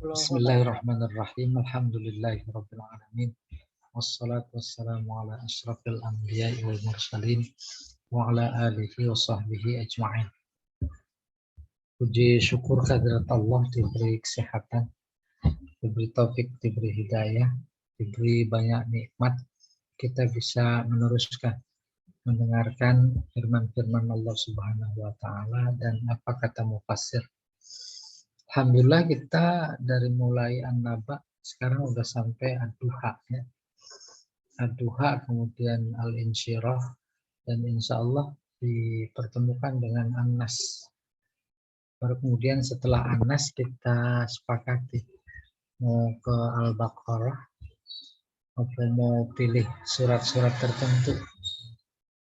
Bismillahirrahmanirrahim. Alhamdulillahirabbil alamin. Wassalatu wassalamu ala asyrafil anbiya'i wal mursalin wa ala alihi wa sahbihi ajma'in. Puji syukur kehadirat Allah, diberi kesehatan, diberi taufik, diberi hidayah, diberi banyak nikmat, kita bisa meneruskan mendengarkan firman-firman Allah Subhanahu wa taala dan apa kata mufassir. Alhamdulillah kita dari mulai An-Naba sekarang udah sampai Ad-Duha ya. Ad-Duha kemudian Al-Insyirah dan insya Allah dipertemukan dengan An-Nas. Baru kemudian setelah An-Nas kita sepakati mau ke Al-Baqarah atau mau pilih surat-surat tertentu,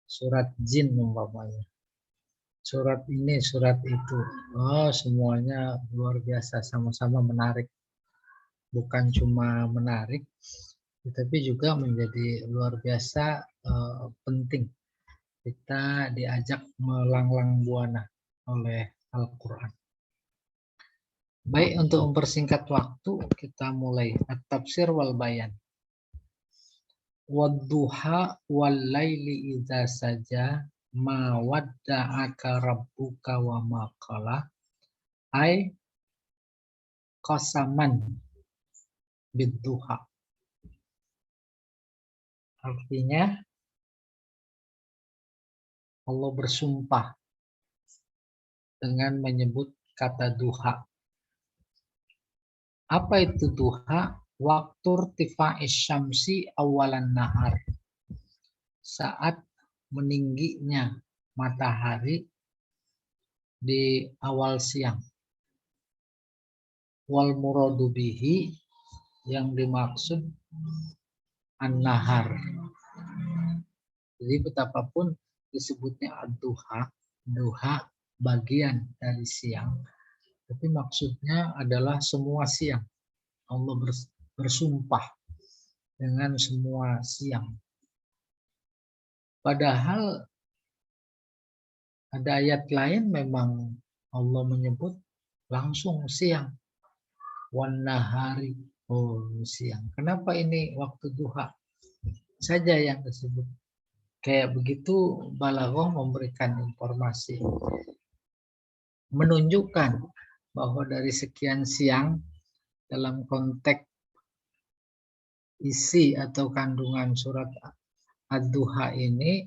surat jin umpamanya, surat ini, surat itu. Oh, semuanya luar biasa, sama-sama menarik. Bukan cuma menarik, tetapi juga menjadi luar biasa penting. Kita diajak melanglang buana oleh Al-Quran. Baik, untuk mempersingkat waktu, kita mulai At-Tafsir wal Bayan. Wadduha wal laili idza saja ma wadda'aka rabbuka wa ma qala ay qasaman bidduha. Artinya Allah bersumpah dengan menyebut kata duha. Apa itu duha? Waktu irtifa'is syamsi awalan nahar. Saat meningginya matahari di awal siang. Wal muradu bihi, yang dimaksud an-nahar. Jadi betapapun disebutnya ad-duha, duha bagian dari siang, tapi maksudnya adalah semua siang. Allah bersumpah dengan semua siang. Padahal ada ayat lain memang Allah menyebut langsung siang. Wan nahari, oh siang. Kenapa ini waktu duha saja yang disebut? Kayak begitu balaghah memberikan informasi, menunjukkan bahwa dari sekian siang dalam konteks isi atau kandungan surat Ad-Duha ini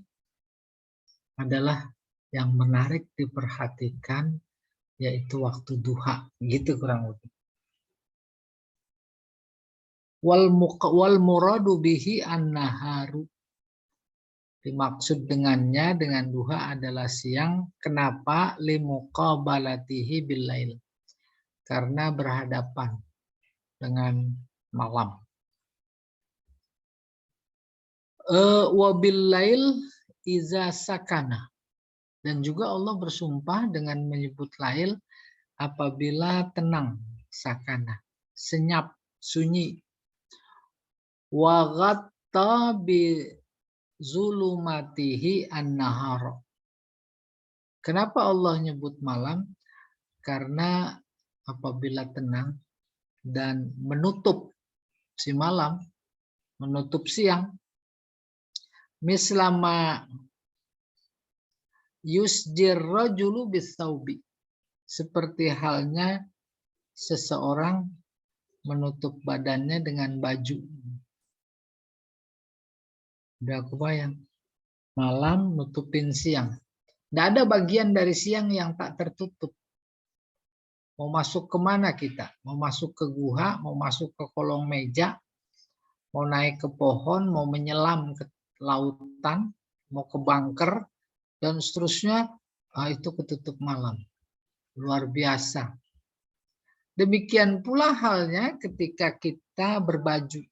adalah yang menarik diperhatikan, yaitu waktu duha, gitu kurang lebih. Wal muradu bihi an-naharu, dimaksud dengannya dengan duha adalah siang. Kenapa? Limuqabalatihi billail, karena berhadapan dengan malam. Wabillail iza sakana, dan juga Allah bersumpah dengan menyebut lail apabila tenang, sakana, senyap, sunyi. Wa ghatta bi zulumatihi an-nahar. Kenapa Allah nyebut malam? Karena apabila tenang dan menutup si malam, menutup siang, mislama yusjir rajulu bisaubi, seperti halnya seseorang menutup badannya dengan baju. Udah kebayang, malam nutupin siang. Tidak ada bagian dari siang yang tak tertutup. Mau masuk kemana kita? Mau masuk ke guha, mau masuk ke kolong meja, mau naik ke pohon, mau menyelam ke lautan, mau ke bunker, dan seterusnya, itu ketutup malam. Luar biasa. Demikian pula halnya ketika kita berbaju.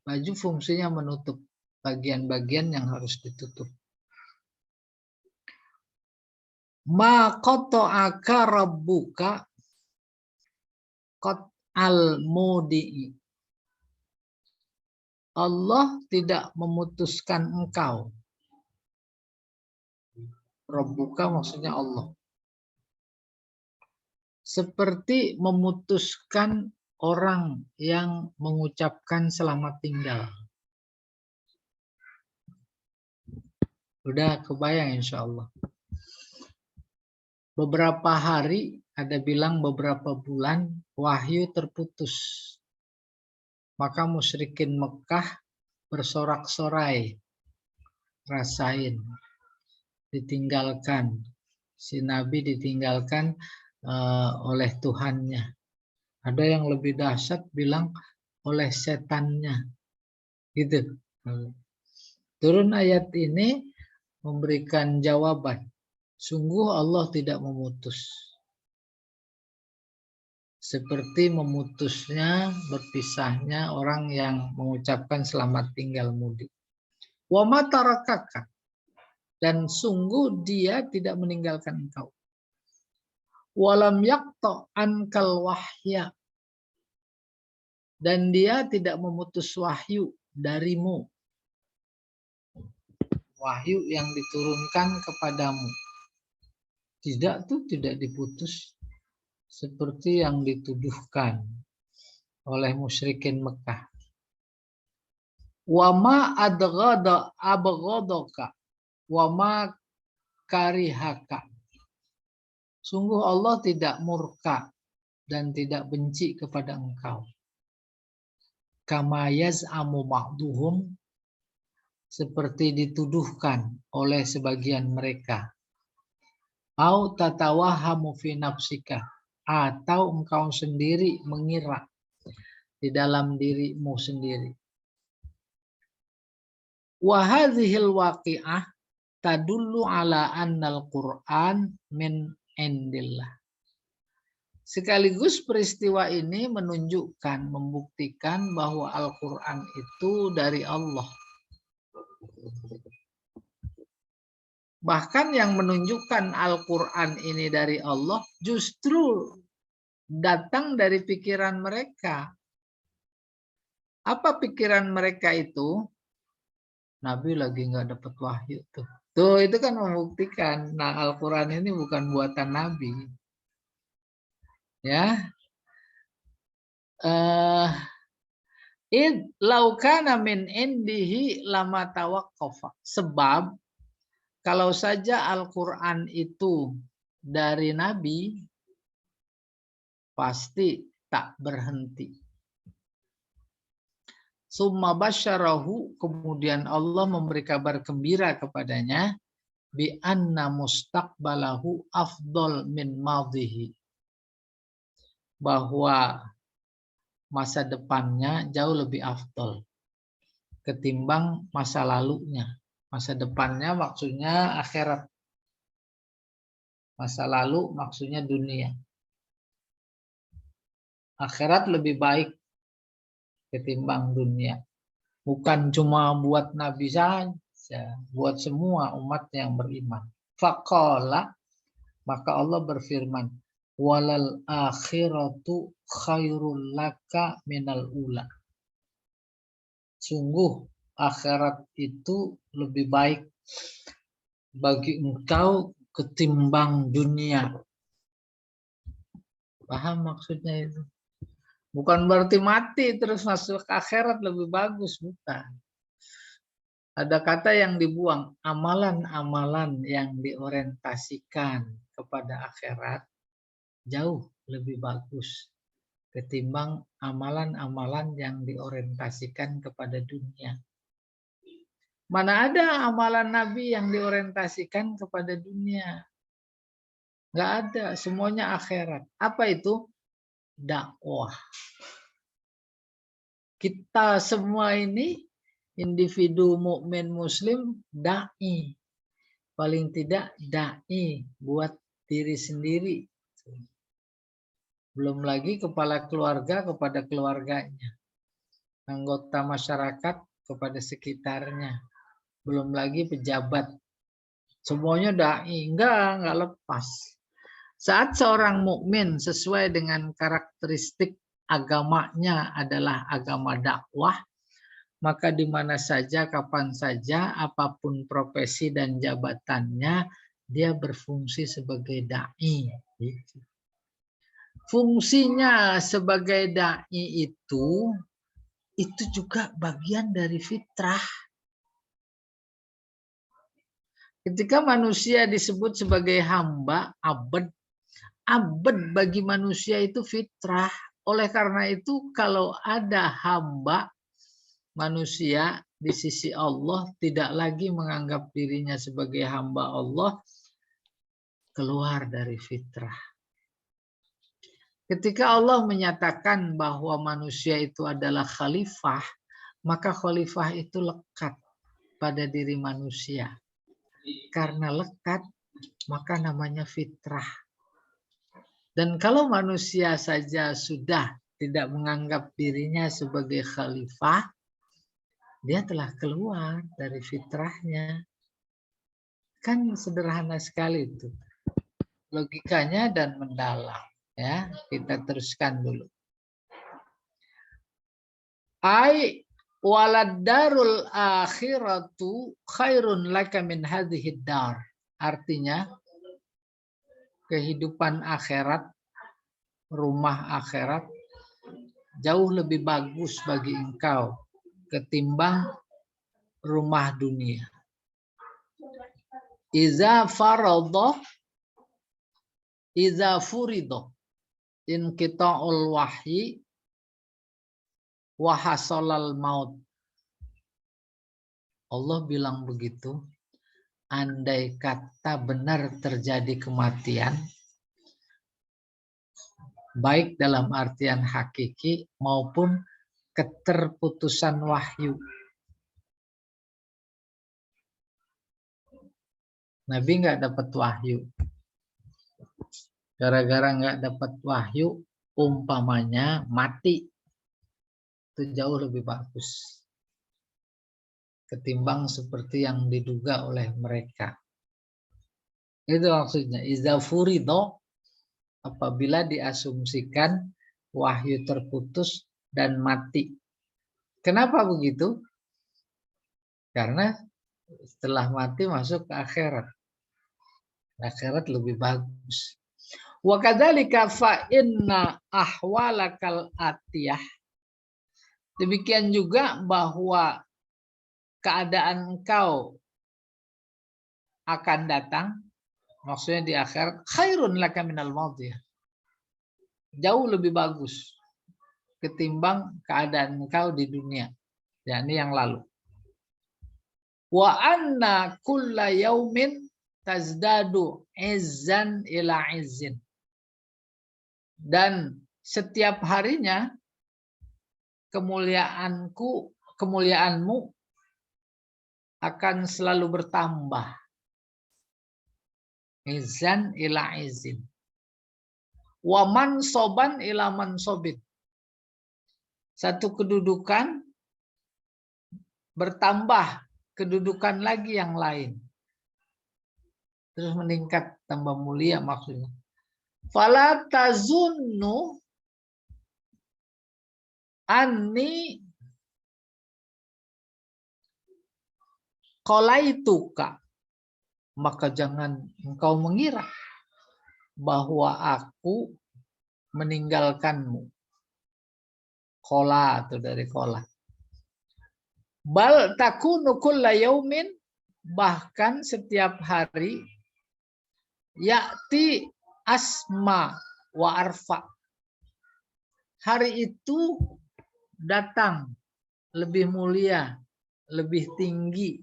Baju fungsinya menutup bagian-bagian yang harus ditutup. Ma qata'aka rabbuka qat al-mudi'i. Allah tidak memutuskan engkau. Rabbuka maksudnya Allah. seperti memutuskan orang yang mengucapkan selamat tinggal. Udah kebayang insya Allah. Beberapa hari, ada bilang beberapa bulan, wahyu terputus. Maka musyrikin Mekah bersorak-sorai. Rasain. Ditinggalkan. Si Nabi ditinggalkan oleh Tuhannya. Ada yang lebih dahsyat bilang oleh setannya. Gitu. Turun ayat ini memberikan jawaban. Sungguh Allah tidak memutus. Seperti memutusnya, berpisahnya orang yang mengucapkan selamat tinggal mudik. Wa ma tarakaka. Dan sungguh dia tidak meninggalkan engkau. Walam yaqta ankal wahya. Dan dia tidak memutus wahyu darimu. Wahyu yang diturunkan kepadamu. Tidak diputus seperti yang dituduhkan oleh musyrikin Mekah. Wa ma adghada abghadaka wa ma karihaka. Sungguh Allah tidak murka dan tidak benci kepada engkau. Kama yaz'amu ba'duhum, seperti dituduhkan oleh sebagian mereka. Au tatawahamu fi nafsika, atau engkau sendiri mengira di dalam dirimu sendiri. Wa hadhil waqi'ah tadullu ala annal Qur'an min indillah. Sekaligus peristiwa ini menunjukkan, membuktikan bahwa Al-Qur'an itu dari Allah. Bahkan yang menunjukkan Al-Quran ini dari Allah justru datang dari pikiran mereka. Apa pikiran mereka itu? Nabi lagi nggak dapat wahyu tuh. Tuh itu kan membuktikan. Nah Al-Quran ini bukan buatan Nabi. Ya. Laukana min indihi lama tawaqqafa. Sebab kalau saja Al-Quran itu dari Nabi, pasti tak berhenti. Summa basyarahu, kemudian Allah memberi kabar gembira kepadanya, bi anna mustaqbalahu afdol min madhihi. Bahwa masa depannya jauh lebih afdol ketimbang masa lalunya. Masa depannya maksudnya akhirat. Masa lalu maksudnya dunia. Akhirat lebih baik ketimbang dunia. Bukan cuma buat Nabi saja, buat semua umat yang beriman. Faqala, maka Allah berfirman, walal akhiratu khairul laka minal ula. Sungguh akhirat itu lebih baik bagi engkau ketimbang dunia. Paham maksudnya itu? Bukan berarti mati terus masuk ke akhirat lebih bagus, bukan. Ada kata yang dibuang, amalan-amalan yang diorientasikan kepada akhirat jauh lebih bagus ketimbang amalan-amalan yang diorientasikan kepada dunia. Mana ada amalan Nabi yang diorientasikan kepada dunia? Nggak ada, semuanya akhirat. Apa itu? Dakwah. Kita semua ini individu mukmin muslim dai. Paling tidak dai buat diri sendiri. Belum lagi kepala keluarga kepada keluarganya. Anggota masyarakat kepada sekitarnya. Belum lagi pejabat. Semuanya dai, enggak lepas. Saat seorang mukmin sesuai dengan karakteristik agamanya adalah agama dakwah, maka di mana saja, kapan saja, apapun profesi dan jabatannya, dia berfungsi sebagai dai. fungsinya sebagai dai itu juga bagian dari fitrah. Ketika manusia disebut sebagai hamba, abad bagi manusia itu fitrah. Oleh karena itu kalau ada hamba manusia di sisi Allah tidak lagi menganggap dirinya sebagai hamba Allah, keluar dari fitrah. Ketika Allah menyatakan bahwa manusia itu adalah khalifah, maka khalifah itu lekat pada diri manusia. Karena lekat, maka namanya fitrah. Dan kalau manusia saja sudah tidak menganggap dirinya sebagai khalifah, dia telah keluar dari fitrahnya. Kan sederhana sekali itu. Logikanya dan mendalam. Ya, kita teruskan dulu. Ai waladdarul akhiratu khairun laka min hadhihi dar. Artinya kehidupan akhirat, rumah akhirat jauh lebih bagus bagi engkau ketimbang rumah dunia. Iza furido inqita'ul wahyi wa hasalal maut. Allah bilang begitu. Andai kata benar terjadi kematian, baik dalam artian hakiki maupun keterputusan wahyu. Nabi nggak dapat wahyu. Gara-gara nggak dapat wahyu, umpamanya mati. Itu jauh lebih bagus ketimbang seperti yang diduga oleh mereka. Itu maksudnya. Iza furido, apabila diasumsikan wahyu terputus dan mati. Kenapa begitu? Karena setelah mati masuk ke akhirat. Akhirat lebih bagus. Wa kadzalika fa inna ahwalakal atiyah. Demikian juga bahwa keadaan engkau akan datang, maksudnya di akhirat, khairun laka minal maudiyah. Jauh lebih bagus ketimbang keadaan engkau di dunia, yakni yang lalu. Wa anna kulla yaumin tazdadu izzan ila izzin. Dan setiap harinya kemuliaanmu akan selalu bertambah. Izzan ila izzin. Wa mansoban ila mansobin. Satu kedudukan bertambah kedudukan lagi yang lain. Terus meningkat, tambah mulia maksudnya. Fala tazunnu anni qalaituka. Maka jangan engkau mengira bahwa aku meninggalkanmu. Qala itu dari qala. Bal takunu kulla yaumin, bahkan setiap hari ya'ti asma wa arfa. Hari itu datang lebih mulia, lebih tinggi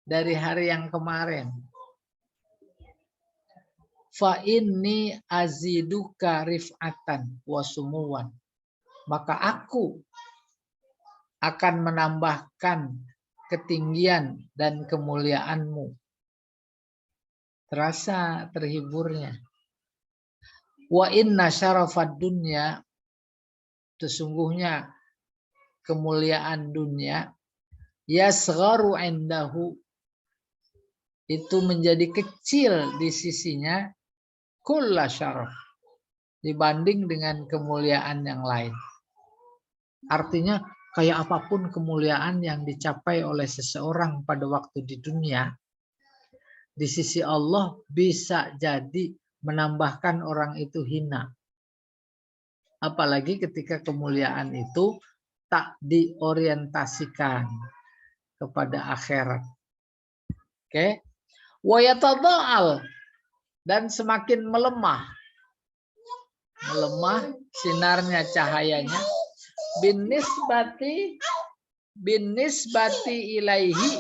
dari hari yang kemarin. Fa inni aziduka rif'atan wa sumuwan. Maka aku akan menambahkan ketinggian dan kemuliaanmu. Terasa terhiburnya. Wa inna syarafad dunya, sesungguhnya kemuliaan dunia, yasgharu indahu, itu menjadi kecil di sisinya, kulla syaraf, dibanding dengan kemuliaan yang lain. Artinya kayak apapun kemuliaan yang dicapai oleh seseorang pada waktu di dunia, di sisi Allah bisa jadi menambahkan orang itu hina. Apalagi ketika kemuliaan itu tak diorientasikan kepada akhirat. Oke. Wa yatadha'al, dan semakin melemah. Melemah sinarnya, cahayanya, binisbati ilaihi,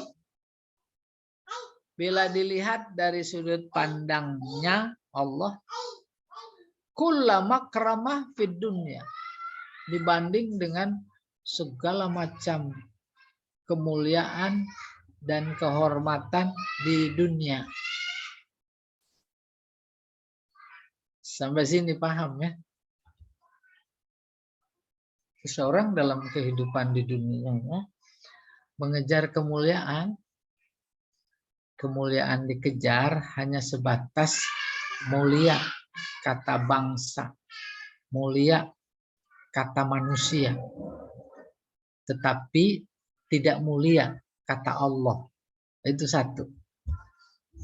bila dilihat dari sudut pandangnya Allah, kullama karamah fid dunya, dibanding dengan segala macam kemuliaan dan kehormatan di dunia. Sampai sini paham ya? Seseorang dalam kehidupan di dunianya mengejar kemuliaan, kemuliaan dikejar hanya sebatas mulia kata bangsa, mulia kata manusia, tetapi tidak mulia kata Allah. Itu satu.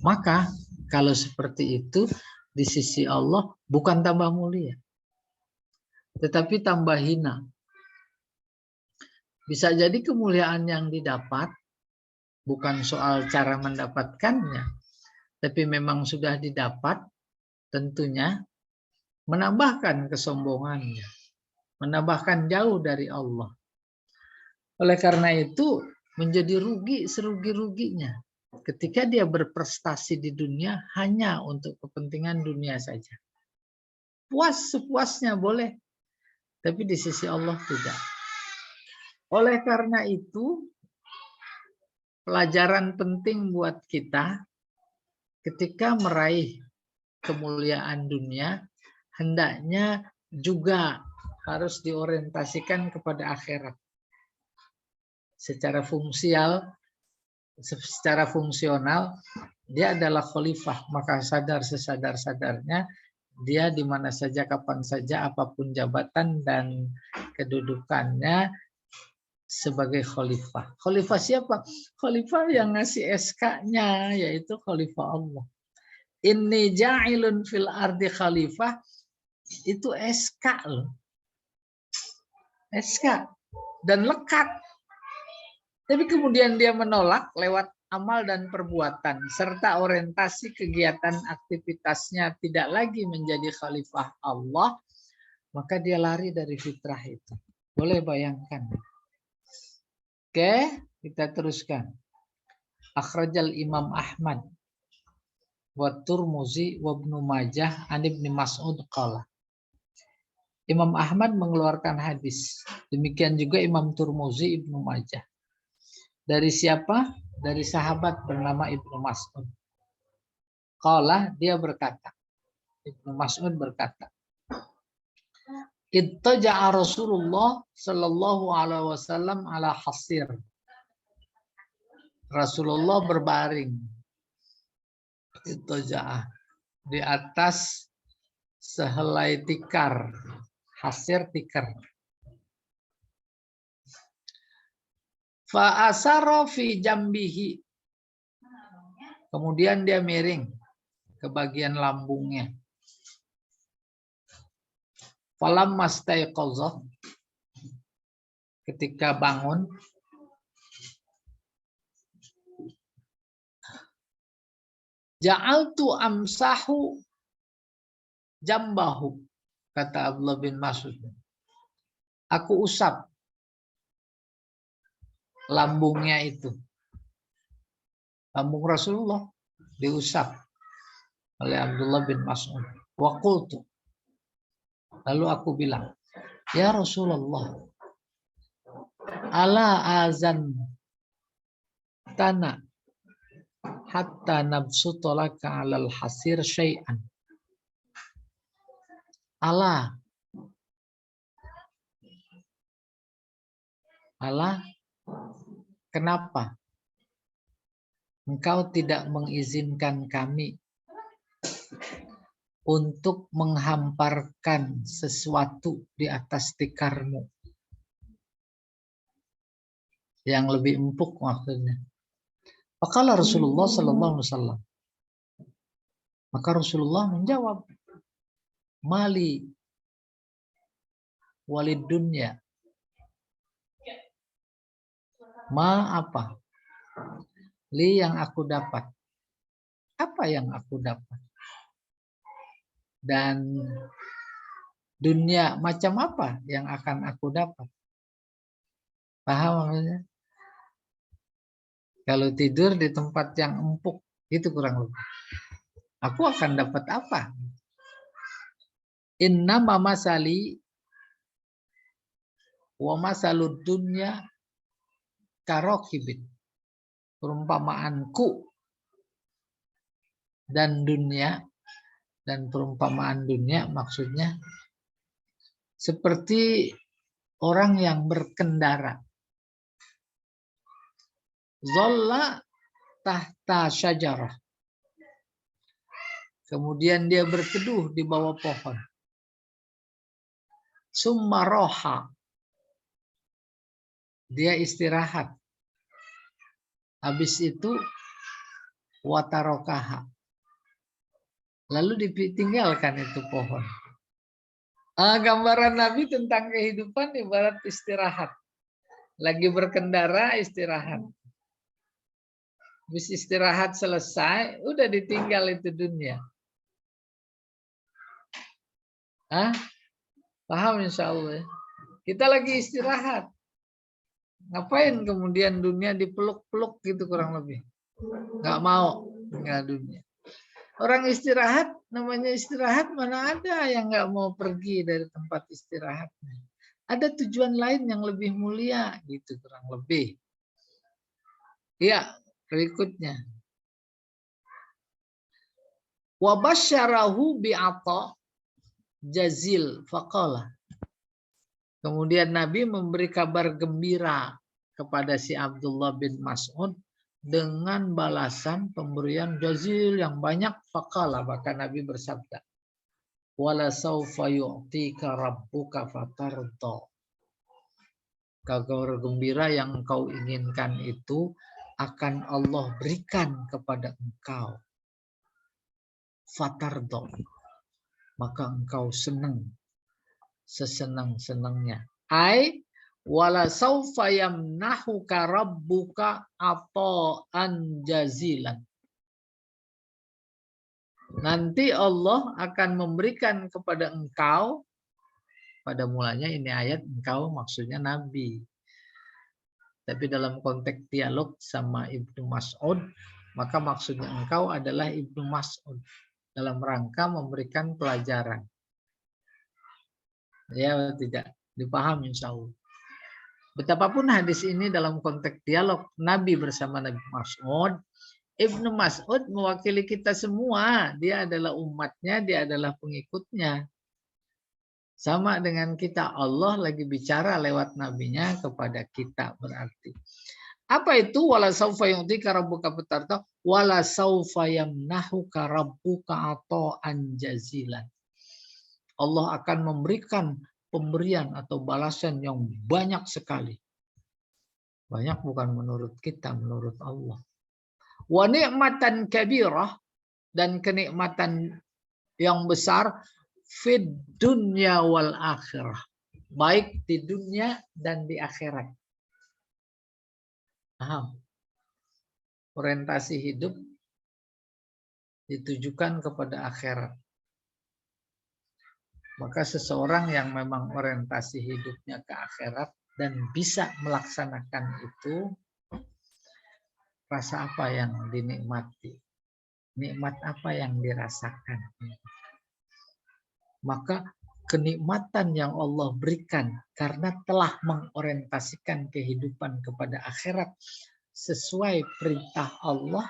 Maka kalau seperti itu di sisi Allah bukan tambah mulia, tetapi tambah hina. Bisa jadi kemuliaan yang didapat bukan soal cara mendapatkannya, tapi memang sudah didapat, tentunya menambahkan kesombongannya, menambahkan jauh dari Allah. Oleh karena itu menjadi rugi serugi-ruginya ketika dia berprestasi di dunia hanya untuk kepentingan dunia saja. Puas sepuasnya boleh, tapi di sisi Allah tidak. Oleh karena itu, pelajaran penting buat kita ketika meraih kemuliaan dunia, hendaknya juga harus diorientasikan kepada akhirat. Secara fungsional, dia adalah khalifah, maka sadar sesadar-sadarnya dia di mana saja, kapan saja, apapun jabatan dan kedudukannya sebagai khalifah. Khalifah siapa? Khalifah yang ngasih SK-nya, yaitu khalifah Allah. Inni ja'ilun fil ardi khalifah, itu SK loh. SK dan lekat. Tapi kemudian dia menolak lewat amal dan perbuatan serta orientasi kegiatan aktivitasnya tidak lagi menjadi khalifah Allah, maka dia lari dari fitrah itu. Boleh bayangkan. Oke, kita teruskan. Akhrajal Imam Ahmad wa Tirmidzi wa Ibnu Majah an Ibnu Mas'ud qala. Imam Ahmad mengeluarkan hadis. Demikian juga Imam Tirmidzi, Ibnu Majah. Dari siapa? Dari sahabat bernama Ibnu Mas'ud. Qala, dia berkata. Ibnu Mas'ud berkata, Ittaja'a Rasulullah sallallahu alaihi wasallam ala hasir. Rasulullah berbaring. Ittaja'a, di atas sehelai tikar. Hasir tikar. Fa asara fi jambihi. Kemudian dia miring ke bagian lambungnya. Falam mastaiqadha, ketika bangun, ja'altu amsahu jambahu, kata Abdullah bin Mas'ud. Aku usap lambungnya itu. Lambung Rasulullah diusap oleh Abdullah bin Mas'ud. Wa qultu, lalu aku bilang, ya Rasulullah, ala azan tanah hatta nabsutolaka alal hasir syai'an. Allah, kenapa engkau tidak mengizinkan kami untuk menghamparkan sesuatu di atas tikarmu yang lebih empuk maksudnya. Maka Rasulullah sallallahu alaihi wasallam, maka Rasulullah menjawab, mali walid dunya. Ma apa? Li yang aku dapat. Apa yang aku dapat? Dan dunia macam apa yang akan aku dapat? Paham maksudnya? Kalau tidur di tempat yang empuk, itu kurang lebih. Aku akan dapat apa? Inna mamasali wa masalud dunya karokibin. Perumpamaanku dan dunia dan perumpamaan dunia maksudnya seperti orang yang berkendara. Zolla tahta syajarah. Kemudian dia berteduh di bawah pohon. Summa roha. Dia istirahat. Habis itu watarokaha. Lalu ditinggalkan itu pohon. Gambaran Nabi tentang kehidupan ibarat istirahat. Lagi berkendara, istirahat. Habis istirahat selesai, udah ditinggal itu dunia. Paham insya Allah ya? Kita lagi istirahat. Ngapain kemudian dunia dipeluk-peluk gitu kurang lebih. Nggak mau tinggal dunia. Orang istirahat, namanya istirahat, mana ada yang nggak mau pergi dari tempat istirahatnya. Ada tujuan lain yang lebih mulia gitu kurang lebih. Ya, berikutnya. Wa basyarahu bi'ata jazil faqala. Kemudian Nabi memberi kabar gembira kepada si Abdullah bin Mas'ud dengan balasan pemberian jazil yang banyak. Faqala, bahkan Nabi bersabda, wala saufa yu'tika rabbuka fatarda. Kabar gembira yang engkau inginkan itu akan Allah berikan kepada engkau. Fatarda. Maka engkau senang sesenang-senangnya. Ai wala saufa yamnahuka rabbuka ata'an jazilan. Nanti Allah akan memberikan kepada engkau, pada mulanya ini ayat engkau maksudnya Nabi. Tapi dalam konteks dialog sama Ibnu Mas'ud, maka maksudnya engkau adalah Ibnu Mas'ud dalam rangka memberikan pelajaran. Ya, tidak dipahami insya Allah. Betapapun hadis ini dalam konteks dialog Nabi bersama Nabi Mas'ud, Ibnu Mas'ud mewakili kita semua. Dia adalah umatnya, dia adalah pengikutnya. Sama dengan kita, Allah lagi bicara lewat nabinya kepada kita berarti. Apa itu wala saufa yu'tika rabbuka fatarda wala saufa yamnahuka rabbuka ata'an jazilan. Allah akan memberikan pemberian atau balasan yang banyak sekali. Banyak bukan menurut kita, menurut Allah. Wa ni'matan kabirah, dan kenikmatan yang besar fid dunya wal akhirah. Baik di dunia dan di akhirat. Paham? Orientasi hidup ditujukan kepada akhirat. Maka seseorang yang memang orientasi hidupnya ke akhirat dan bisa melaksanakan itu, rasa apa yang dinikmati? Nikmat apa yang dirasakan? Maka kenikmatan yang Allah berikan karena telah mengorientasikan kehidupan kepada akhirat sesuai perintah Allah.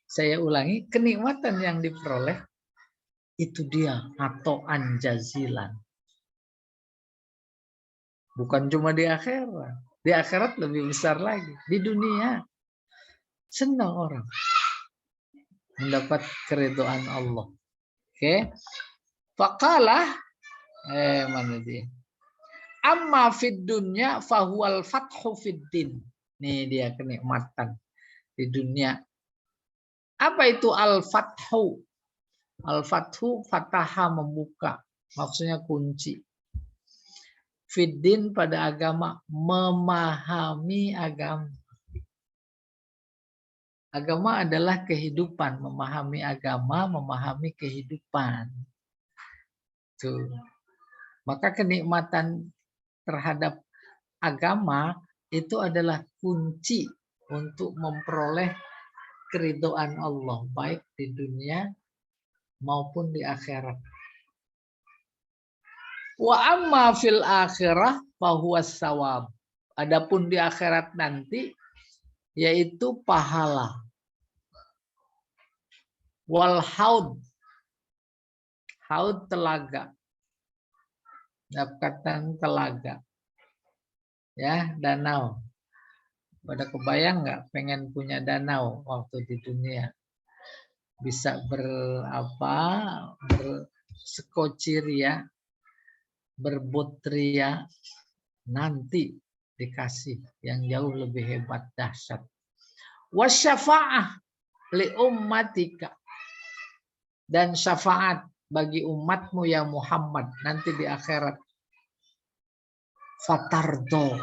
Saya ulangi, kenikmatan yang diperoleh itu dia ata'an jazilan. Bukan cuma di akhirat. Di akhirat lebih besar lagi. Di dunia senang orang mendapat keridhaan Allah. Oke. Faqala mana dia? Amma fid dunya fahuwal fathu fid din. Nih dia kenikmatan di dunia. Apa itu al-fathu? Al-fathu fataha membuka. Maksudnya kunci. Fiddin pada agama, memahami agama. Agama adalah kehidupan, memahami agama, memahami kehidupan. Tuh. Maka kenikmatan terhadap agama itu adalah kunci untuk memperoleh keridhaan Allah, baik di dunia maupun di akhirat. Wa amma fil akhirah fahuwas sawab. Adapun di akhirat nanti yaitu pahala. Wal haud. Haud telaga. Dapatan telaga. Ya, danau. Pada kebayang nggak pengen punya danau waktu di dunia? Bisa bersekocir ya, berbotria, nanti dikasih yang jauh lebih hebat, dahsyat. Wasyafa'ah li ummatika, dan syafaat bagi umatmu ya Muhammad nanti di akhirat. Fatardo,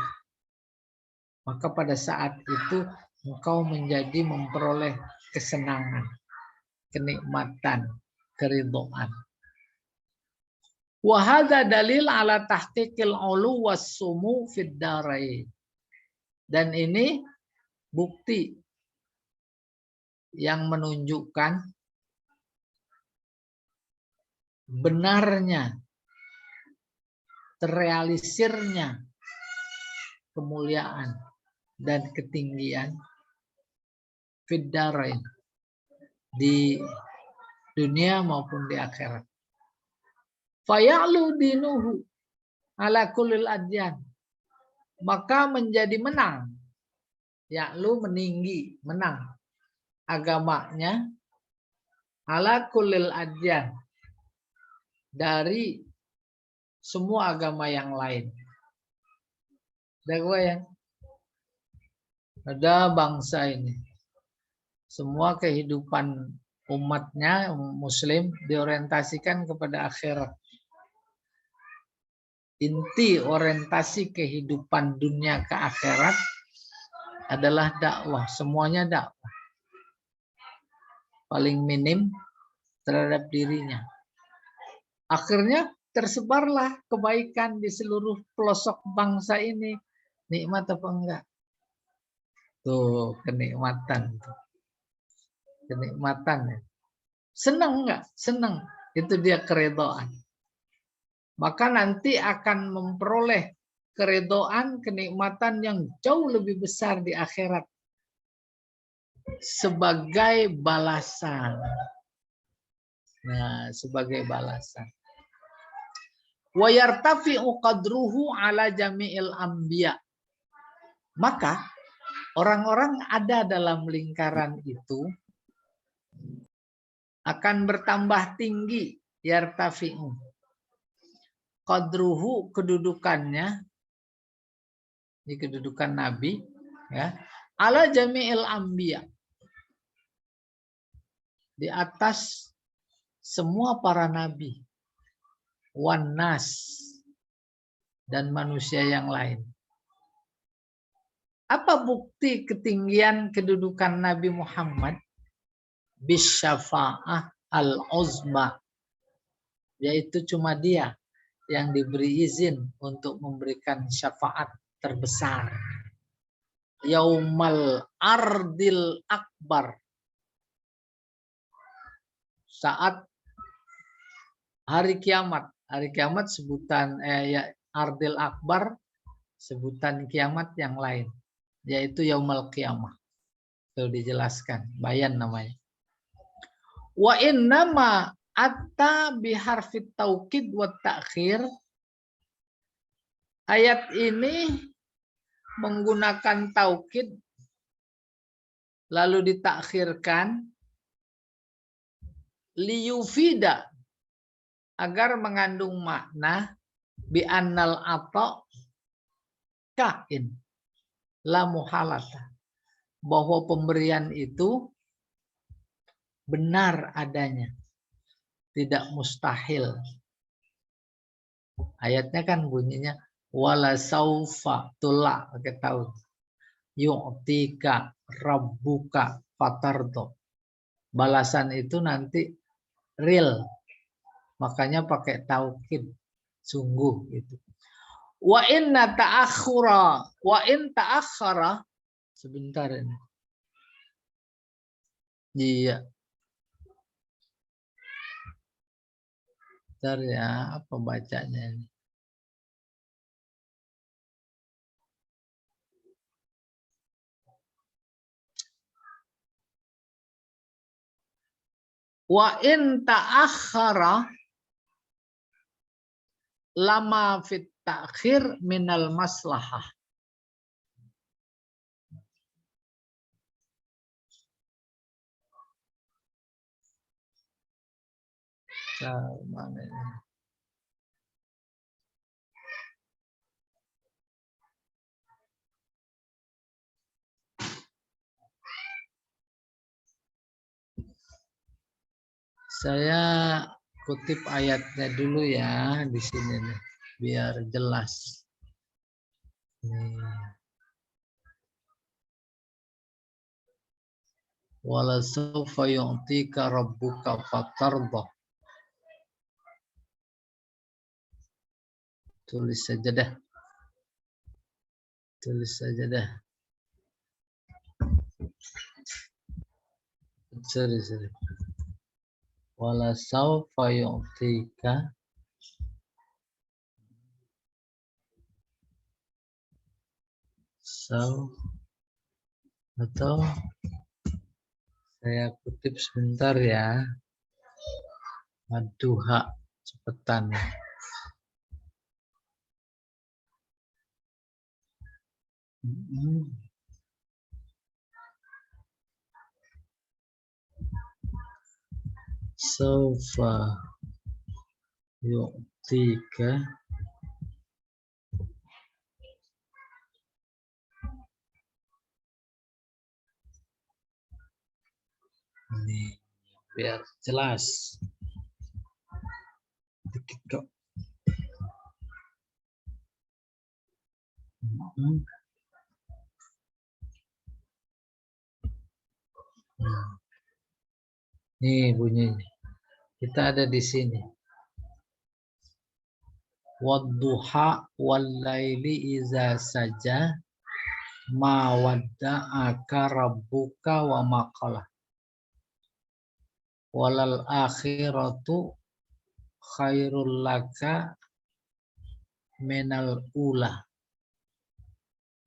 maka pada saat itu engkau menjadi memperoleh kesenangan, kenikmatan, keridhaan. Wa hadza dalil ala tahqiqil ulu was-sumu fid darain. Dan ini bukti yang menunjukkan benarnya, terrealisirnya kemuliaan dan ketinggian fid darain, di dunia maupun di akhirat. Faya'lu dinuhu ala kullil adyan, maka menjadi menang. Ya'lu meninggi, menang agamanya ala kullil adyan, dari semua agama yang lain. Ada bangsa ini, semua kehidupan umatnya Muslim diorientasikan kepada akhirat. Inti orientasi kehidupan dunia ke akhirat adalah dakwah, semuanya dakwah. Paling minim terhadap dirinya. Akhirnya tersebarlah kebaikan di seluruh pelosok bangsa ini. Nikmat apa enggak? Tuh, kenikmatan. Kenikmatan. Senang enggak? Senang. Itu dia keridhaan. Maka nanti akan memperoleh keridhaan, kenikmatan yang jauh lebih besar di akhirat sebagai balasan. Nah, sebagai balasan. Wa yartafi'u qadruhu ala jami'il anbiya. Maka orang-orang ada dalam lingkaran itu akan bertambah tinggi, yartafi'u qadruhu, kedudukannya, di kedudukan Nabi, ya, ala jami'il anbiya, di atas semua para nabi, wan nas, dan manusia yang lain. Apa bukti ketinggian kedudukan Nabi Muhammad? Bisyafa'ah al-uzma, yaitu cuma dia yang diberi izin untuk memberikan syafaat terbesar. Yaumal ardil akbar, saat hari kiamat. Hari kiamat sebutan ardil akbar, sebutan kiamat yang lain, yaitu yaumal qiyamah. Itu dijelaskan, bayan namanya. Wa innama atta biharfit taukid wa ta'khir. Ayat ini menggunakan taukid lalu ditakhirkan liyufida, agar mengandung makna bi annal ata kain la muhalata, bahwa pemberian itu benar adanya, tidak mustahil. Ayatnya kan bunyinya Wala saufa tulak pakai tahu. Yu'tika rabbuka fatardo. Balasan itu nanti real. Makanya pakai taukid. Sungguh gitu. Wa inna ta'akhura. Wa in ta'akhara. Sebentar ini. Iya. Bentar ya. Apa bacanya ini? Wa in ta'akhara lama fit ta'khir minal maslahah. Mana ini? Saya kutip ayatnya dulu ya di sini nih, biar jelas. Wala sawfa yu'tika rabbuka fatardah. Tulis saja dah. Tulis saja dah. Sorry. Wala sawfa yu'tika atau saya kutip sebentar ya. Ad-Duha cepetan. Sawfa yu'tika ini biar jelas. Dikit kok. Nih bunyinya. Kita ada di sini. Wadduha wallaili iza saja ma wadda'aka rabbuka wa maqala. Walal akhiratu khairul laka minal ula.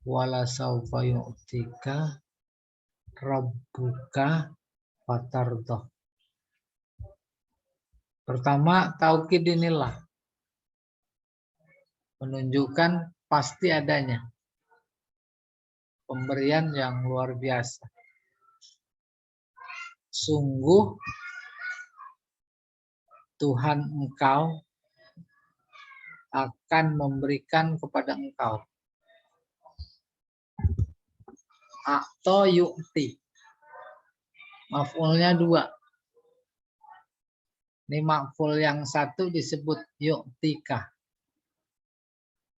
Wala sawfa yu'tika rabbuka fatardah. Pertama, taukid inilah menunjukkan pasti adanya pemberian yang luar biasa. Sungguh Tuhan engkau akan memberikan kepada engkau. Atau yu'ti. Maf'ulnya 2. Ini maf'ul yang satu disebut yu'tika.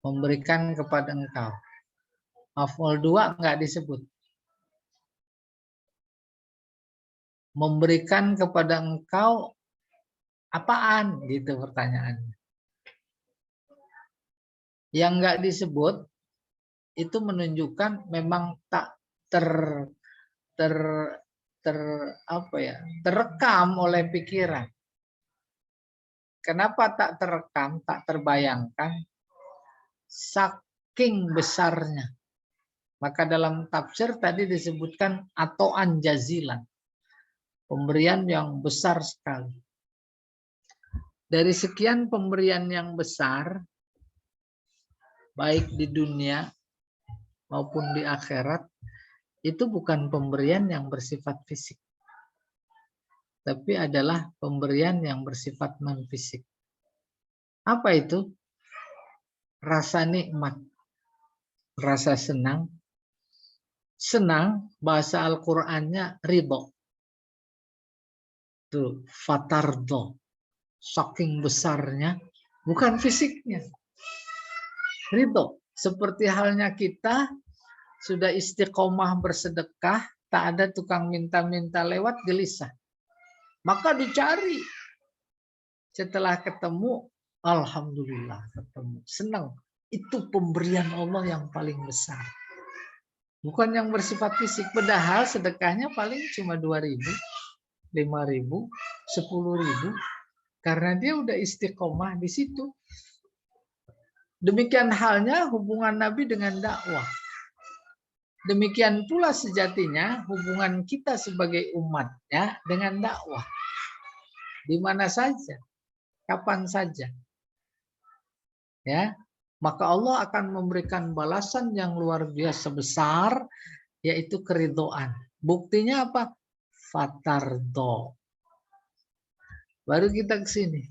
Memberikan kepada engkau. Maf'ul 2 enggak disebut. Memberikan kepada engkau apaan? Gitu pertanyaannya. Yang enggak disebut itu menunjukkan memang tak terekam oleh pikiran. Kenapa tak terekam, tak terbayangkan? Saking besarnya. Maka dalam tafsir tadi disebutkan ato'an jazilan. Pemberian yang besar sekali. Dari sekian pemberian yang besar, baik di dunia maupun di akhirat, itu bukan pemberian yang bersifat fisik. Tapi adalah pemberian yang bersifat non-fisik. Apa itu? Rasa nikmat, rasa senang. Senang, bahasa Al-Qur'annya ridho. Tuh, fatardo. Saking besarnya, bukan fisiknya. ridho. Seperti halnya kita sudah istiqomah bersedekah, tak ada tukang minta-minta lewat, gelisah. Maka dicari. Setelah ketemu, alhamdulillah ketemu. Senang. Itu pemberian Allah yang paling besar. Bukan yang bersifat fisik. Padahal sedekahnya paling cuma 2.000, 5.000, 10.000. Karena dia udah istiqomah di situ. Demikian halnya hubungan Nabi dengan dakwah. Demikian pula sejatinya hubungan kita sebagai umatnya dengan dakwah. Di mana saja, kapan saja. Ya, maka Allah akan memberikan balasan yang luar biasa besar, yaitu keridhaan. Buktinya apa? Fatardo. Baru kita ke sini.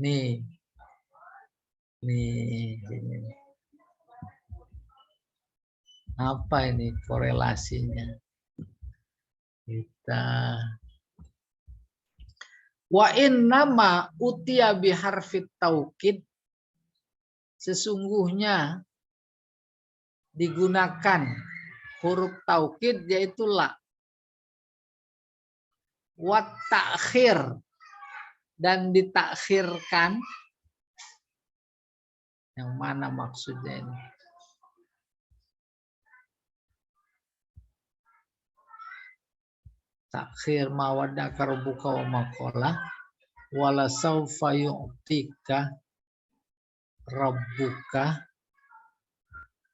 Nih. Ini. Apa ini korelasinya? Kita wa innama utiya biharfit taukid, sesungguhnya digunakan huruf taukid yaitu la, wa ta'khir, dan ditakhirkan. Yang mana maksudnya ini? Takhir mawadaka rabbuka wa maqala wala sawfa yu'tika rabbuka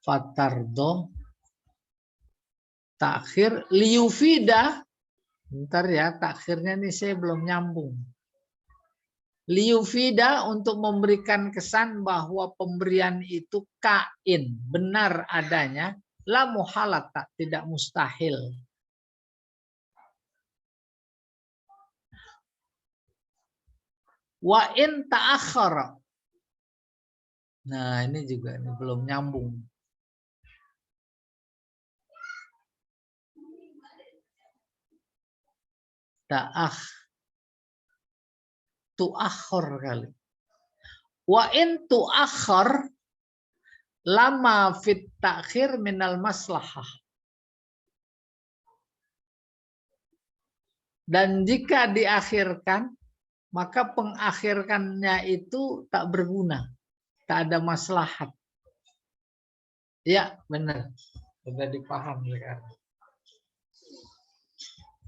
fatardo. Takhir liyufida. Bentar ya, takhirnya nih saya belum nyambung. Liyufida, untuk memberikan kesan bahwa pemberian itu kain, benar adanya, la muhalata, tidak mustahil. Wa in ta'akhkhara. Nah, ini juga ini belum nyambung. Tu'akhkhar kali. Wa in tu'akhkhar lama fit ta'khir minal maslahah. Dan jika diakhirkan, maka pengakhirkannya itu tak berguna, tak ada maslahat. Ya, benar. Sudah dipaham sekarang.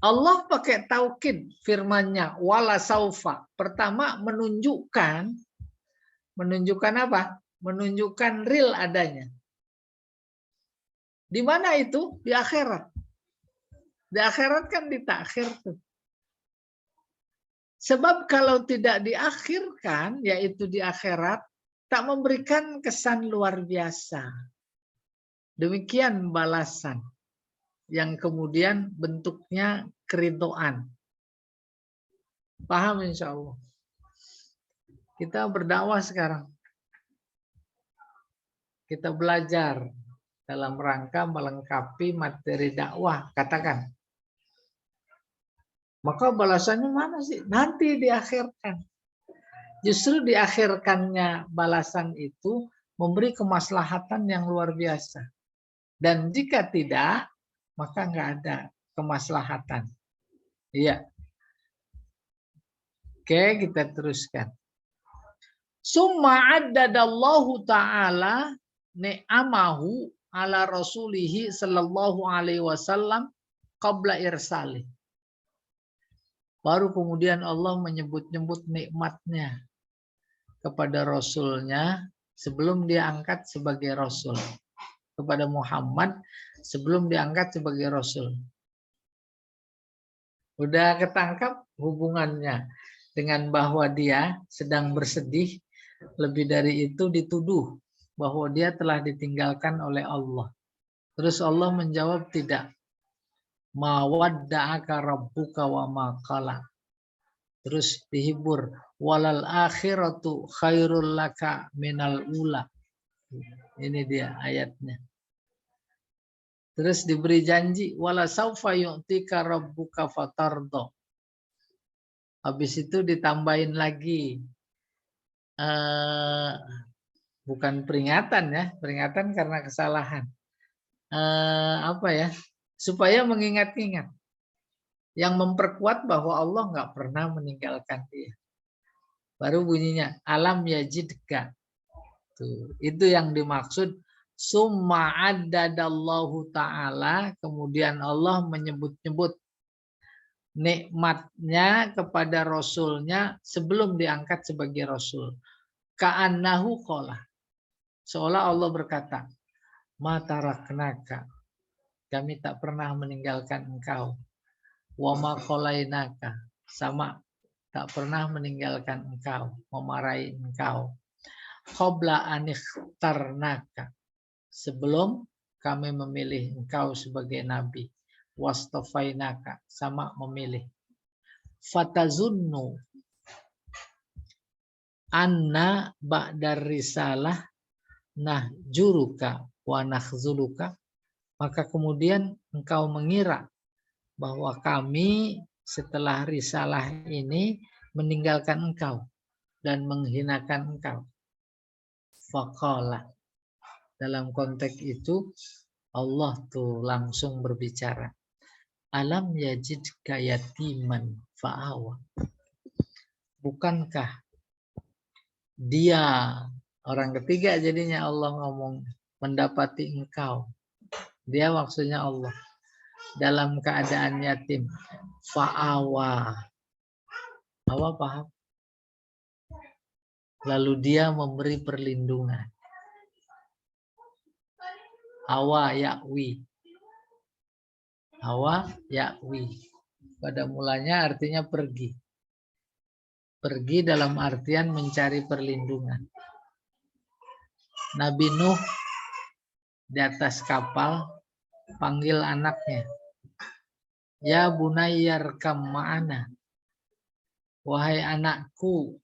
Allah pakai taukid firman-Nya wala saufa. Pertama menunjukkan apa? Menunjukkan real adanya. Di mana itu? Di akhirat. Di akhirat kan ditakhir tuh. Sebab kalau tidak diakhirkan, yaitu di akhirat, tak memberikan kesan luar biasa. Demikian balasan yang kemudian bentuknya keridhaan. Paham insya Allah. Kita berdakwah sekarang. Kita belajar dalam rangka melengkapi materi dakwah. Katakan. Maka balasannya mana sih? Nanti diakhirkan. Justru diakhirkannya balasan itu memberi kemaslahatan yang luar biasa. Dan jika tidak, maka nggak ada kemaslahatan. Iya. Oke, kita teruskan. Summa addadallahu ta'ala ni'amahu ala rasulihi sallallahu alaihi wasallam qabla irsalih. Baru kemudian Allah menyebut-nyebut nikmatnya kepada Rasulnya sebelum dia angkat sebagai Rasul. Kepada Muhammad sebelum diangkat sebagai Rasul. Udah ketangkap hubungannya dengan bahwa dia sedang bersedih, lebih dari itu dituduh bahwa dia telah ditinggalkan oleh Allah. Terus Allah menjawab tidak. Ma wadda'aka rabbuka wa ma qala. Terus dihibur, walal akhiratu khairul laka minal ula. Ini dia ayatnya. Terus diberi janji, wala saufa yu'tika rabbuka fatardo. Habis itu ditambahin lagi bukan peringatan ya, peringatan karena kesalahan. Apa ya? Supaya mengingat-ingat, yang memperkuat bahwa Allah nggak pernah meninggalkan dia. Baru bunyinya alam yajidka. Tuh, itu yang dimaksud summa addadallahu ta'ala, kemudian Allah menyebut-nyebut nikmatnya kepada Rasulnya sebelum diangkat sebagai Rasul. Ka'annahu qala. Seolah Allah berkata, ma taraknaka, kami tak pernah meninggalkan engkau. Wa ma qalainaka, sama tak pernah meninggalkan engkau, memarahi engkau. Qabla anikhtarnaka, sebelum kami memilih engkau sebagai nabi. Wastofainaka, sama memilih. Fatazunnu anna ba'dar risalah nahjuruka wa nakhzuluka, maka kemudian engkau mengira bahwa kami setelah risalah ini meninggalkan engkau dan menghinakan engkau. Faqala, dalam konteks itu Allah tuh langsung berbicara. Alam yajidka yatiman fa'awa. Bukankah dia, orang ketiga jadinya Allah ngomong, mendapati engkau. Dia maksudnya Allah. Dalam keadaan yatim. Fa'awa. Awa paham? Lalu dia memberi perlindungan. Awa ya'wi. Awa ya'wi. Pada mulanya artinya pergi. Pergi dalam artian mencari perlindungan. Nabi Nuh di atas kapal panggil anaknya. Ya bunayyarkam ma'ana. Wahai anakku,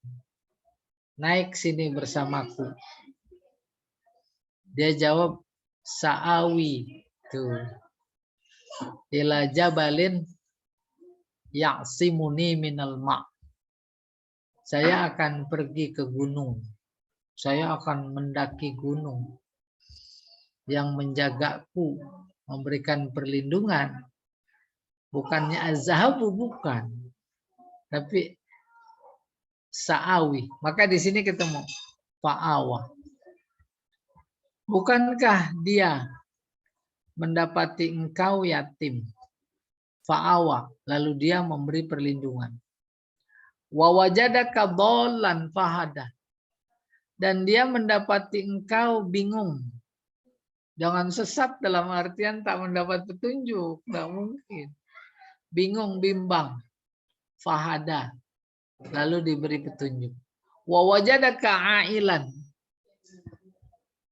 naik sini bersamaku. Dia jawab, sa'awi. Tuh. Ila jabalin ya'simuni minal ma'. Saya akan pergi ke gunung. Saya akan mendaki gunung yang menjagaku, memberikan perlindungan. Bukannya azhabu, bukan. Tapi sa'awi. Maka di sini ketemu fa'awa. Bukankah dia mendapati engkau yatim? Fa'awa. Lalu dia memberi perlindungan. Wa wajadaka dhallan fahada. Dan dia mendapati engkau bingung. Jangan sesat dalam artian tak mendapat petunjuk. Tidak mungkin. Bingung, bimbang. Fahada. Lalu diberi petunjuk. Wa wajadaka ailan.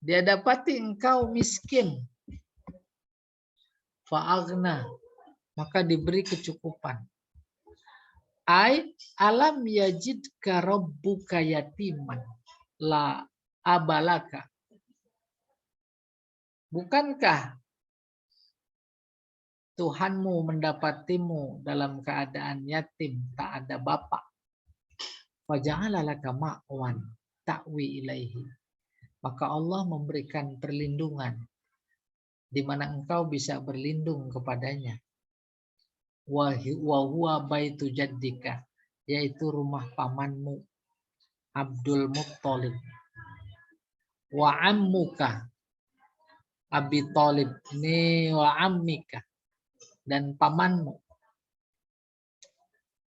Dia dapati engkau miskin. Fa'agna. Maka diberi kecukupan. Alam yajidka rabbuka yatiman la abalaka. Bukankah Tuhanmu mendapatimu dalam keadaan yatim, tak ada bapak? Faja'ala laka ma'wan ta'wi ilaihi. Maka Allah memberikan perlindungan di mana engkau bisa berlindung kepadanya. Wa huwa baitu jaddika, yaitu rumah pamanmu Abdul Muttalib. Wa ammuka Abi Thalib, ini wa ammika, dan pamanmu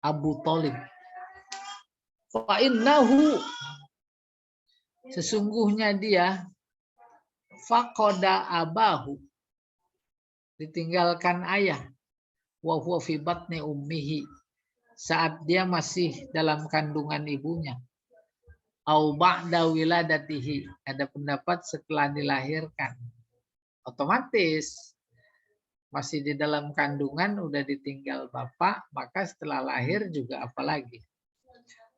Abu Thalib. Fa innahu, sesungguhnya dia faqada abahu, ditinggalkan ayah, wa huwa fi batni ummihi, saat dia masih dalam kandungan ibunya. Au ba'da wiladatihi, ada pendapat setelah dilahirkan. Otomatis masih di dalam kandungan udah ditinggal bapak, maka setelah lahir juga apalagi.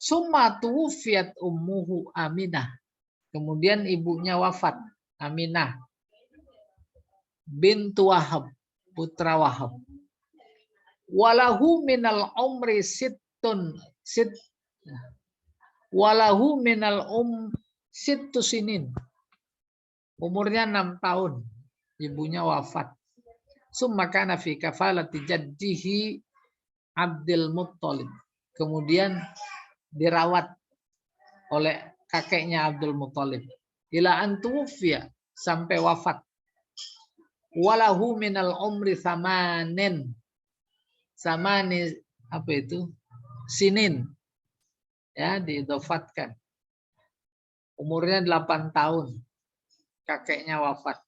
Summa tuwfiyat ummuhu Aminah. Kemudian ibunya wafat, Aminah bintu Wahab, putra Wahab. Walahu minal umri walahu minal sittu sinin. Umurnya 6 tahun. Ibunya wafat. Summa kana fi kafalati jaddihi Abdul Muttalib. Kemudian dirawat oleh kakeknya Abdul Muttalib. Ila antuwfiya, sampai wafat. Walahu minal umri samanin. Samani apa itu? Sinin. Ya, diidofatkan. Umurnya 8 tahun. Kakeknya wafat.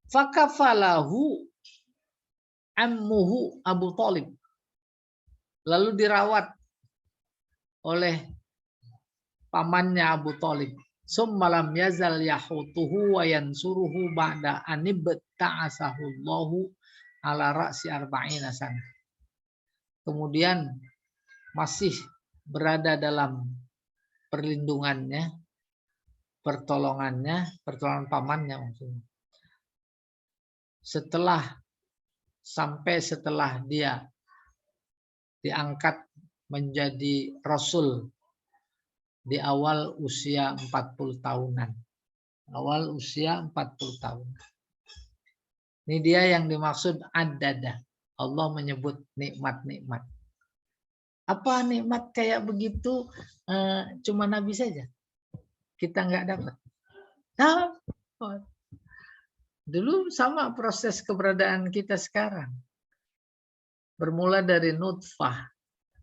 Fakafalahu ammuhu Abu Thalib. Lalu dirawat oleh pamannya Abu Thalib. Summalam yazal yahutuhu wa yansuruhu ba'da anibta'asahu Allahu ala ra'si arba'ina sana. Kemudian masih berada dalam perlindungannya, pertolongan pamannya maksudnya. Setelah dia diangkat menjadi Rasul di awal usia 40 tahunan. Awal usia 40 tahun. Ini dia yang dimaksud ad-dada. Allah menyebut nikmat-nikmat. Apa nikmat kayak begitu cuma Nabi saja? Kita nggak dapat. Dulu sama proses keberadaan kita sekarang. Bermula dari nutfah,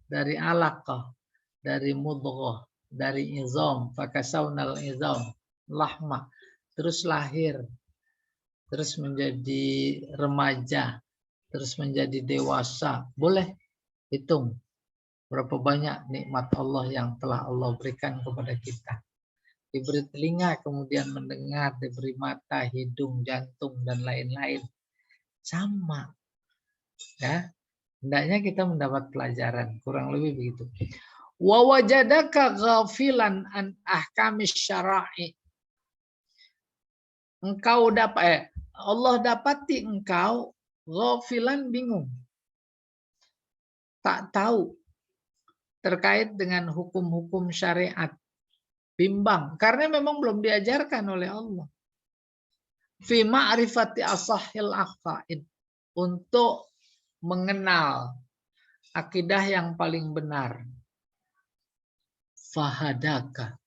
dari alaqah, dari mudghah, dari izam, fakasawnal izam, lahma, terus lahir, terus menjadi remaja, terus menjadi dewasa. Boleh hitung berapa banyak nikmat Allah yang telah Allah berikan kepada kita. Diberi telinga, kemudian mendengar, diberi mata, hidung, jantung, dan lain-lain. Sama. Ya, hendaknya kita mendapat pelajaran, kurang lebih begitu. Wa wajadaka ghafilan an ahkamis syara'i. Engkau dapat Allah dapati engkau ghafilan, bingung. Tak tahu terkait dengan hukum-hukum syariat. Bimbang karena memang belum diajarkan oleh Allah. Fi ma'rifati asahhil aqaid, untuk mengenal akidah yang paling benar. Fahadaka,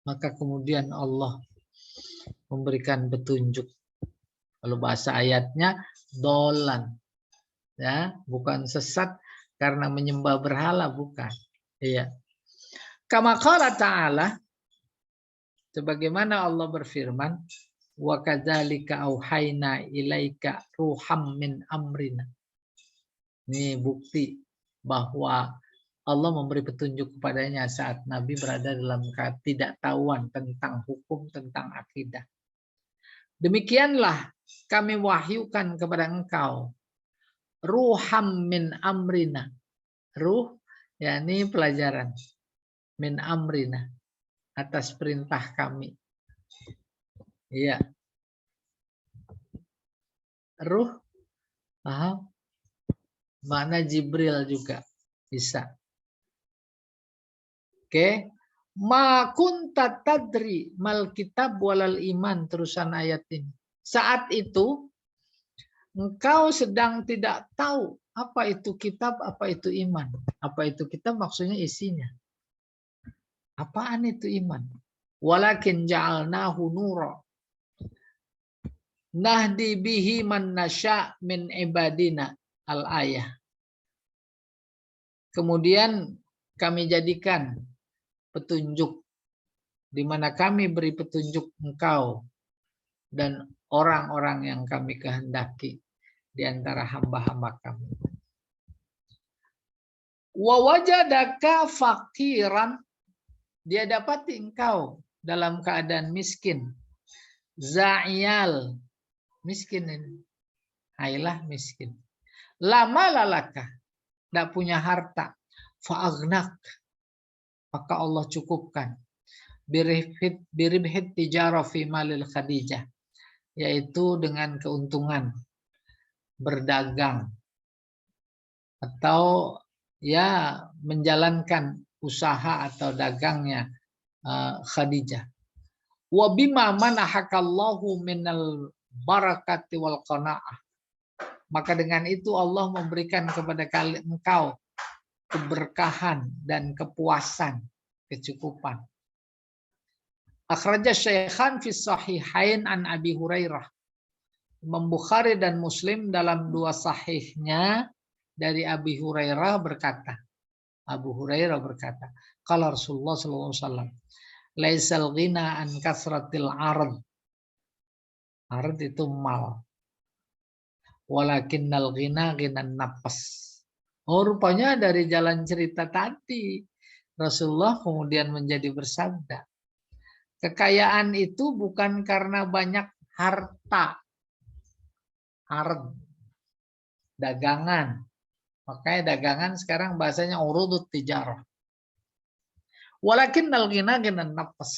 maka kemudian Allah memberikan petunjuk. Kalau bahasa ayatnya dolan, ya, bukan sesat karena menyembah berhala, bukan. Iya. Kama qala ta'ala, sebagaimana Allah berfirman, wa kadzalika auhayna ilaika ruham min amrina. Ini bukti bahwa Allah memberi petunjuk kepadanya saat Nabi berada dalam ketidaktahuan tentang hukum, tentang akidah. Demikianlah kami wahyukan kepada engkau ruham min amrina. Ruh, yakni pelajaran. Min amrina, atas perintah kami. Iya. Ruh, paham? Makna Jibril juga bisa. Oke. Ma kunta tadri mal kitab walal iman, terusan ayat ini. Saat itu engkau sedang tidak tahu apa itu kitab, apa itu iman. Apa itu kitab maksudnya isinya. Apaan itu iman? Walakin ja'alnahu nura nahdi bihi man nasya min ibadina, al-ayah. Kemudian kami jadikan petunjuk, di mana kami beri petunjuk engkau dan orang-orang yang kami kehendaki di antara hamba-hamba kami. Wa wajadaka faqiran, dia dapati engkau dalam keadaan miskin. Za'iyal, miskin ini. Ailah miskin. Lama lalaka, tidak punya harta. Fa'agnak, maka Allah cukupkan. Biribhit tijarah fi malil Khadijah, yaitu dengan keuntungan berdagang atau ya menjalankan usaha atau dagangnya Khadijah. Wa bima manahakallahu minal barakati wal qanaah. Maka dengan itu Allah memberikan kepada engkau keberkahan dan kepuasan, kecukupan. Akhraja Syaikhan fi sahihain an Abi Hurairah. Imam Bukhari dan Muslim dalam dua sahihnya dari Abi Hurairah berkata, Abu Hurairah berkata, qala Rasulullah sallallahu alaihi wasallam, laisal ghina an kasratil ard. Ard itu mal. Walakinnal ghina ghinan nafs. Oh, rupanya dari jalan cerita tadi Rasulullah kemudian menjadi bersabda, kekayaan itu bukan karena banyak harta, ard, dagangan. Makanya dagangan sekarang bahasanya urudut tijarah. Walakinnal ghina ghinan nafs.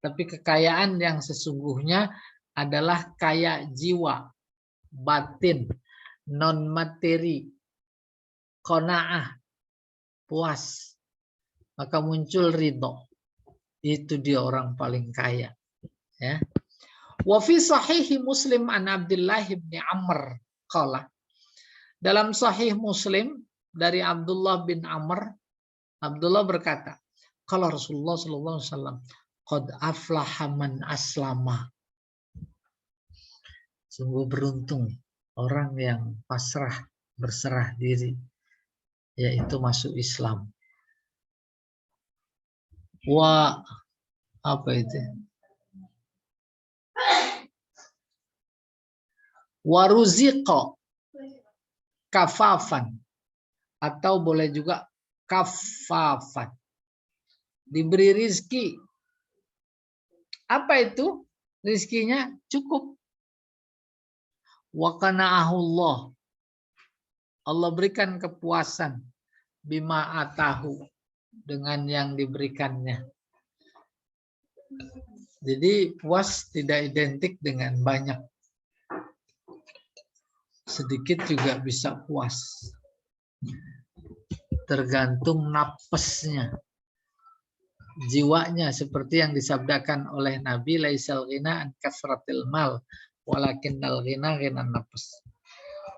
Tapi kekayaan yang sesungguhnya adalah kaya jiwa, batin, non materi, qanaah, puas. Maka muncul ridho. Itu dia orang paling kaya. Ya. Wa fi sahih Muslim an Abdullah bin Amr qala. Dalam sahih Muslim dari Abdullah bin Amr, Abdullah berkata, qala Rasulullah sallallahu alaihi wasallam, qad aflaha man aslama. Sungguh beruntung orang yang pasrah, berserah diri, yaitu masuk Islam. Wa apa itu? Waruziqa kafafan, atau boleh juga kafafan. Diberi rizki. Apa itu? Rizkinya cukup. Wa qana'ahullah. Allah berikan kepuasan bima atahu, dengan yang diberikannya. Jadi puas tidak identik dengan banyak. Sedikit juga bisa puas. Tergantung napasnya, jiwanya, seperti yang disabdakan oleh Nabi, laisal ghina an kasratil mal, walakinnal ghina ghinan nafs.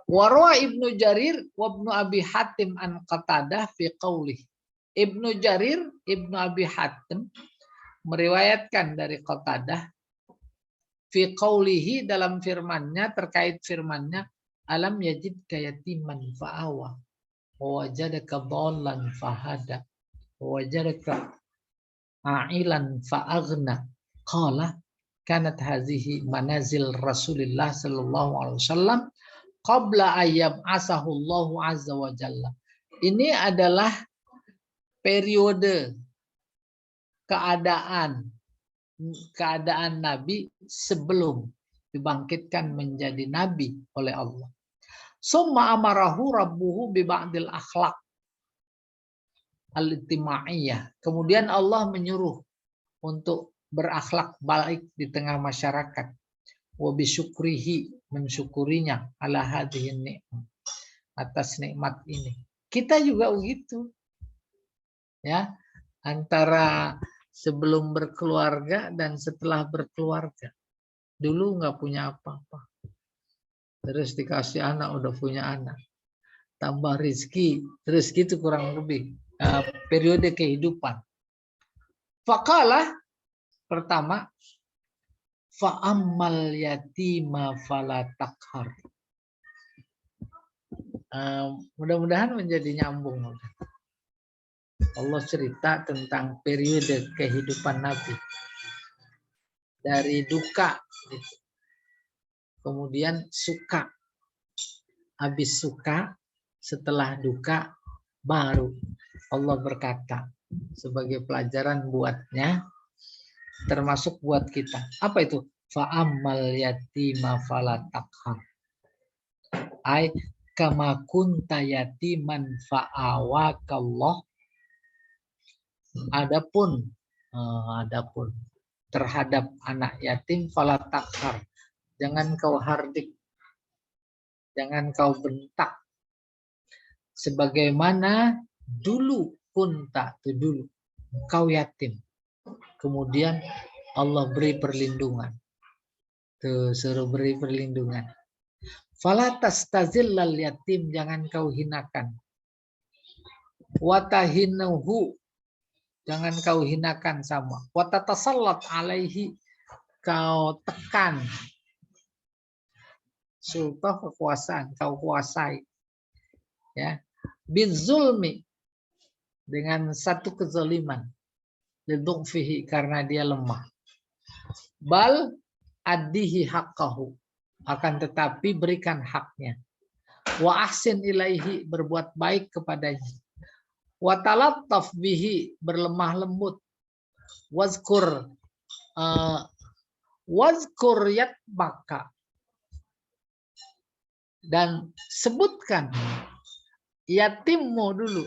Warwa Ibnu Jarir wa Ibnu Abi Hatim an Qatadah fi qaulih. Ibnu Jarir, Ibnu Abi Hatim meriwayatkan dari Qatadah fi qaulihi, dalam firmannya, terkait firmannya, alam yajid kayatiman fa'awa wa wajadaka dhallan fahada wa wajadaka a'ilan fa'aghna. Qala kanat hazihi manazil Rasulillah sallallahu alaihi wasallam qabla ayyab asahullahu azza wa jalla. Ini adalah periode keadaan Nabi sebelum dibangkitkan menjadi nabi oleh Allah. Summa amarahu rabbuhu bi ba'dil akhlaq al-ijtimaiyah. Kemudian Allah menyuruh untuk berakhlak baik di tengah masyarakat. Wa bisyukrihi, mensyukurinya, ala hadhihi ni'mah, atas nikmat ini. Kita juga begitu. Ya, antara sebelum berkeluarga dan setelah berkeluarga. Dulu nggak punya apa-apa. Terus dikasih anak, udah punya anak. Tambah rizki, terus gitu kurang lebih. Periode kehidupan. Faqala, pertama, fa'ammal yatima fala takhar. Mudah-mudahan menjadi nyambung. Allah cerita tentang periode kehidupan Nabi. Dari duka, kemudian suka. Habis suka, setelah duka, baru Allah berkata sebagai pelajaran buatnya, termasuk buat kita. Apa itu? Fa'ammal yatima fala takhar. Ai kama kunta yatiman fa'awakallah. Adapun terhadap anak yatim fala takhar, jangan kau hardik, jangan kau bentak, sebagaimana dulu kunta, itu dulu kau yatim. Kemudian Allah beri perlindungan. Tuh, suruh beri perlindungan. Fala tastazillal yatim, jangan kau hinakan. Watahinuhu, jangan kau hinakan sama. Watatasallat alaihi, kau tekan. Sultah kekuasaan, kau kuasai. Ya. Bizulmi, dengan satu kezaliman. Lidukfihi, karena dia lemah. Bal addihi haqqahu, akan tetapi berikan haknya. Wa ahsin ilaihi, berbuat baik kepadanya. Wa talattaf bihi, berlemah lembut. Wazkur yatbaka, dan sebutkan yatimmu dulu.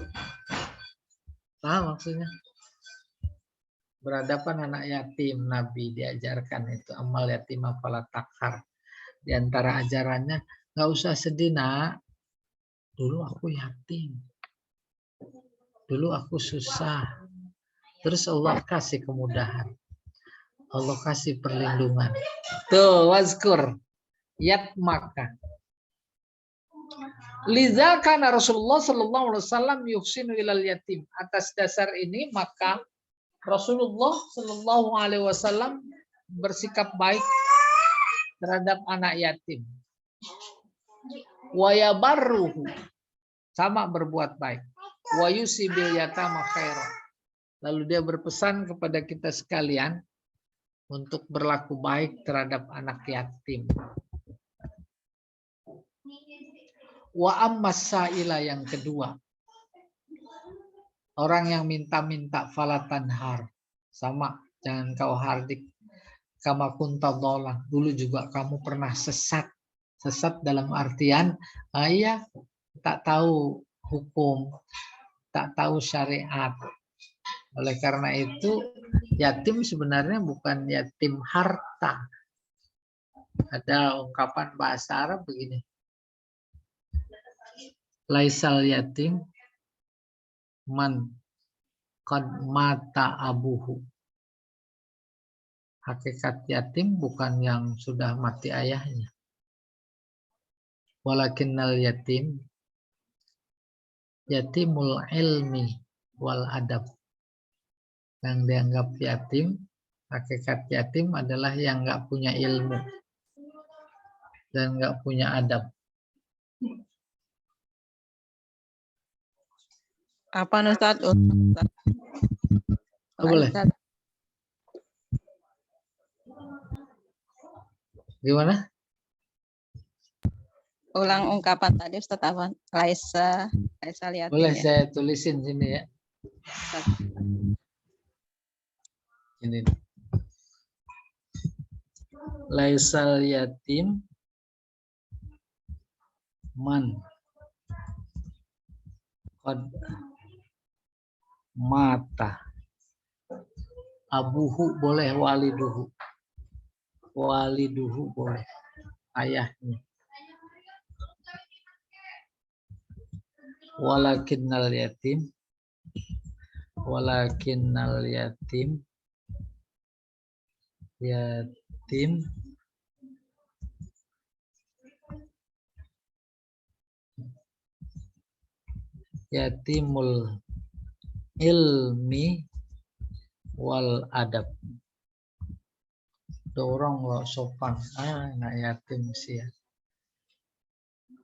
Paham maksudnya? Berhadapan anak yatim, Nabi diajarkan itu amal yatim fala takhar. Di antara ajarannya, nggak usah sedih nak. Dulu aku yatim, dulu aku susah. Terus Allah kasih kemudahan, Allah kasih perlindungan. Tuh, wazkur yatmaka. Liza kana Rasulullah sallallahu alaihi wasallam yuhsinu ilal yatim. Atas dasar ini maka Rasulullah sallallahu alaihi wasallam bersikap baik terhadap anak yatim. Wa yabarruhu, sama berbuat baik. Wa yusibil yatama khairan. Lalu dia berpesan kepada kita sekalian untuk berlaku baik terhadap anak yatim. Wa ammas sa'ila, yang kedua, orang yang minta-minta falatanhar, sama, jangan kau hardik. Kama kunta dhalah, dulu juga kamu pernah sesat. Sesat dalam artian ya, tak tahu hukum, tak tahu syariat. Oleh karena itu yatim sebenarnya bukan yatim harta. Ada ungkapan bahasa Arab begini. Laisal yatim man qad mata abuhu. Hakikat yatim bukan yang sudah mati ayahnya. Walakinnal yatim yatimul ilmi wal adab. Yang dianggap yatim, hakikat yatim adalah yang nggak punya ilmu dan nggak punya adab. Apa Ustaz? Boleh. Gimana? Ulang ungkapan tadi Ustaz apa? Laisa lihat. Boleh Ya. saya tulisin sini ya. Ini. Laisal yatim man qad mata abuhu, boleh waliduhu. Waliduhu boleh, ayahnya. Walakinnal yatim yatimul ilmi wal adab. Dorong lo sopan. Anak yatim sih ya.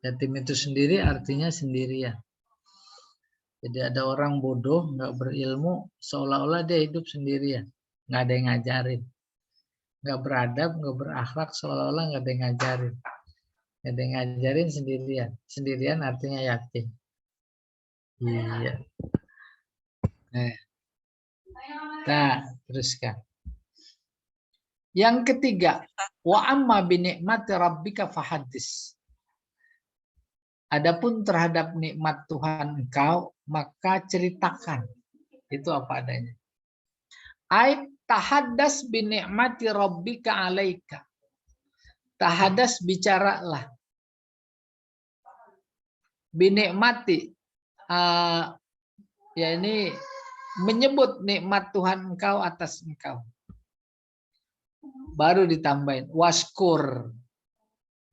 Yatim itu sendiri artinya sendirian. Jadi ada orang bodoh, nggak berilmu, seolah-olah dia hidup sendirian, nggak ada yang ngajarin, nggak beradab, nggak berakhlak, seolah-olah nggak ada yang ngajarin, nggak ada yang ngajarin, sendirian artinya yatim. Iya. Nah, teruskan. Yang ketiga, wa amma bi ni'mati rabbika fahaddits. Adapun terhadap nikmat Tuhan engkau, maka ceritakan. Itu apa adanya. Ai tahaddas bi ni'mati rabbika alaika. Tahaddas, bicaralah. Bi ni'mati ya ini menyebut nikmat Tuhan engkau atas engkau. Baru ditambahin waskur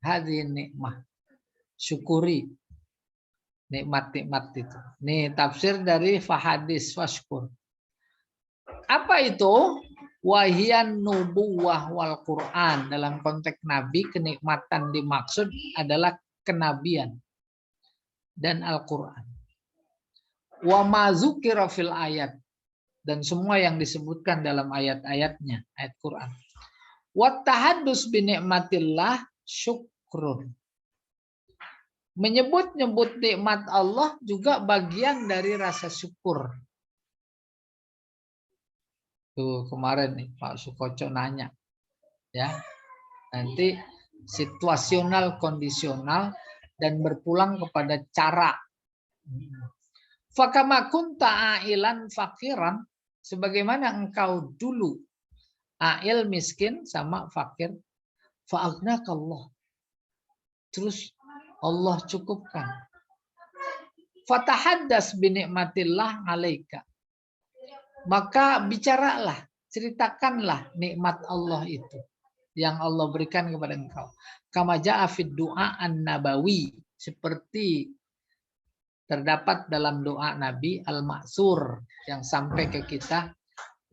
hadhihi nikmah. Syukuri nikmat-nikmat itu. Nih tafsir dari Fahadis waskur. Apa itu? Wahiyan nubuwah wal Quran. Dalam konteks Nabi, kenikmatan dimaksud adalah kenabian dan Al-Quran. Wa ma dzukira fil ayat, dan semua yang disebutkan dalam ayat-ayatnya, ayat Quran. Wa tahaddus bi nikmatillah syukrun. Menyebut-nyebut nikmat Allah juga bagian dari rasa syukur. Tuh kemarin nih Pak Sukoco nanya, ya nanti situasional, kondisional, dan berpulang kepada cara. Fakama kunta ailan fakiran, sebagaimana engkau dulu ail miskin sama fakir, fa'agnakallah, terus Allah cukupkan. Fatahaddas binikmatillah alaika, maka bicaralah, ceritakanlah nikmat Allah itu yang Allah berikan kepada engkau. Kama ja'a fid du'a an-nabawi, seperti terdapat dalam doa Nabi al-Ma'sur yang sampai ke kita,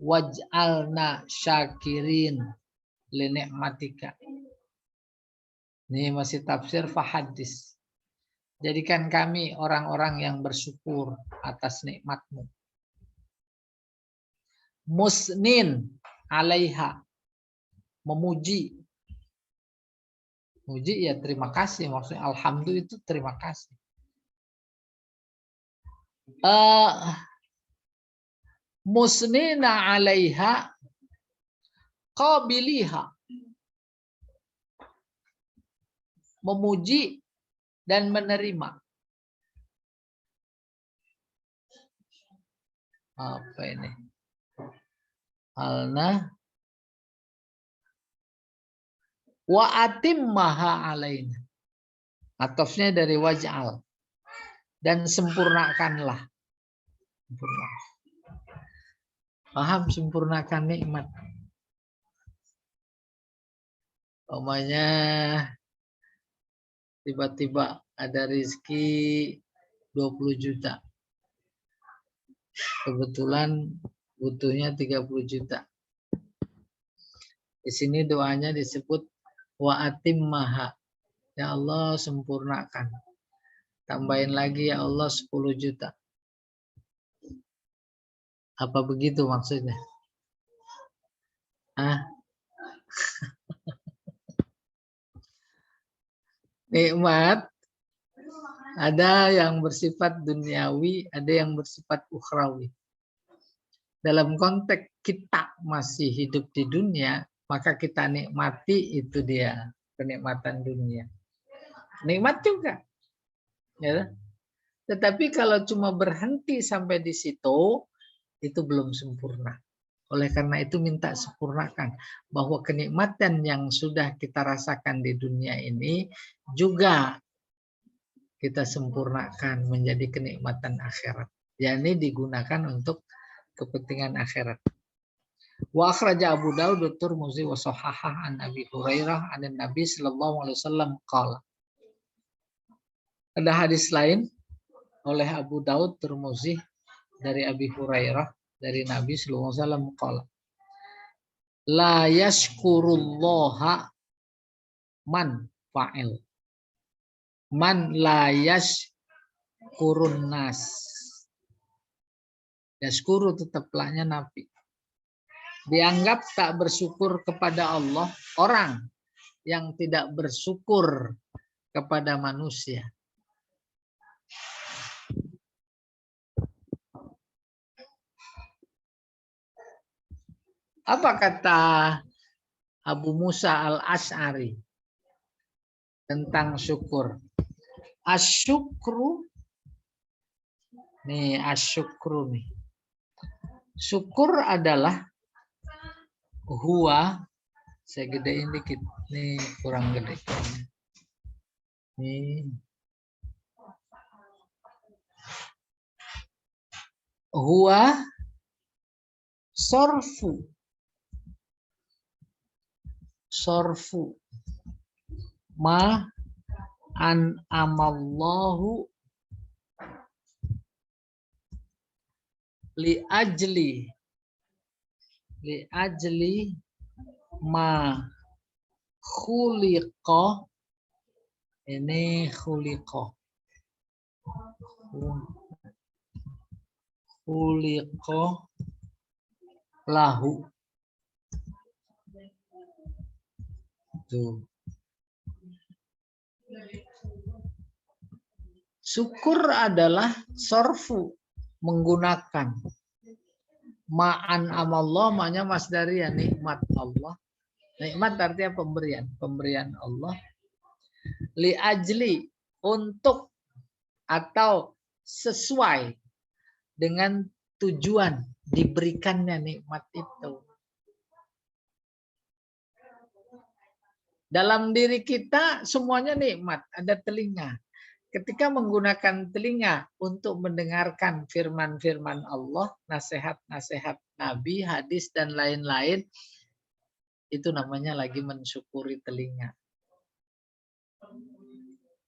waj'alna syakirin li ni'matika. Ini masih tafsir Fahadis. Jadikan kami orang-orang yang bersyukur atas nikmatmu. Musnin alaiha, memuji. Muji ya terima kasih, maksudnya alhamdulillah itu terima kasih. Musnina alaiha qabiliha, memuji dan menerima. Apa ini? Alna wa atimmaha alaina. Atofnya dari waj'al. Dan sempurnakanlah. Paham, sempurnakan nikmat. Umpamanya tiba-tiba ada rezeki 20 juta. Kebetulan butuhnya 30 juta. Di sini doanya disebut wa atimmaha. Ya Allah sempurnakan. Tambahin lagi ya Allah 10 juta. Apa begitu maksudnya? Nikmat ada yang bersifat duniawi, ada yang bersifat ukhrawi. Dalam konteks kita masih hidup di dunia, maka kita nikmati itu dia kenikmatan dunia. Nikmat juga. Ya. Tetapi kalau cuma berhenti sampai di situ, itu belum sempurna. Oleh karena itu minta sempurnakan. Bahwa kenikmatan yang sudah kita rasakan di dunia ini juga kita sempurnakan menjadi kenikmatan akhirat. yakni digunakan untuk kepentingan akhirat. Wa akhraja Abu Daud wa Tirmidzi wa sahhaha an Abi Hurairah an Nabi sallallahu alaihi wasallam qala. Ada hadis lain oleh Abu Daud, Tirmidzi dari Abi Hurairah dari Nabi sallallahu alaihi wasallam qala. La yashkurullaha man fa'il. Man la yashkurun nas. Yashkuru tetap lahnya Nabi. Dianggap tak bersyukur kepada Allah orang yang tidak bersyukur kepada manusia. Apa kata Abu Musa al-Asy'ari tentang syukur? Asyukru nih, asyukru nih. Syukur adalah huwa, saya gedein dikit. Nih kurang gede. Nih. Huwa Sorfu. Sorfu. Ma an'amallahu li ajli ma khuliqa. Ini khuliqa. Khuliqa lahu. Tuh. Syukur adalah sorfu, menggunakan. Ma'an amallah, maknya masdariyah, nikmat Allah. Nikmat artinya pemberian. Pemberian Allah. Li ajli, untuk atau sesuai dengan tujuan diberikannya nikmat itu. Dalam diri kita semuanya nikmat, ada telinga. Ketika menggunakan telinga untuk mendengarkan firman-firman Allah, nasihat-nasihat Nabi, hadis, dan lain-lain, itu namanya lagi mensyukuri telinga.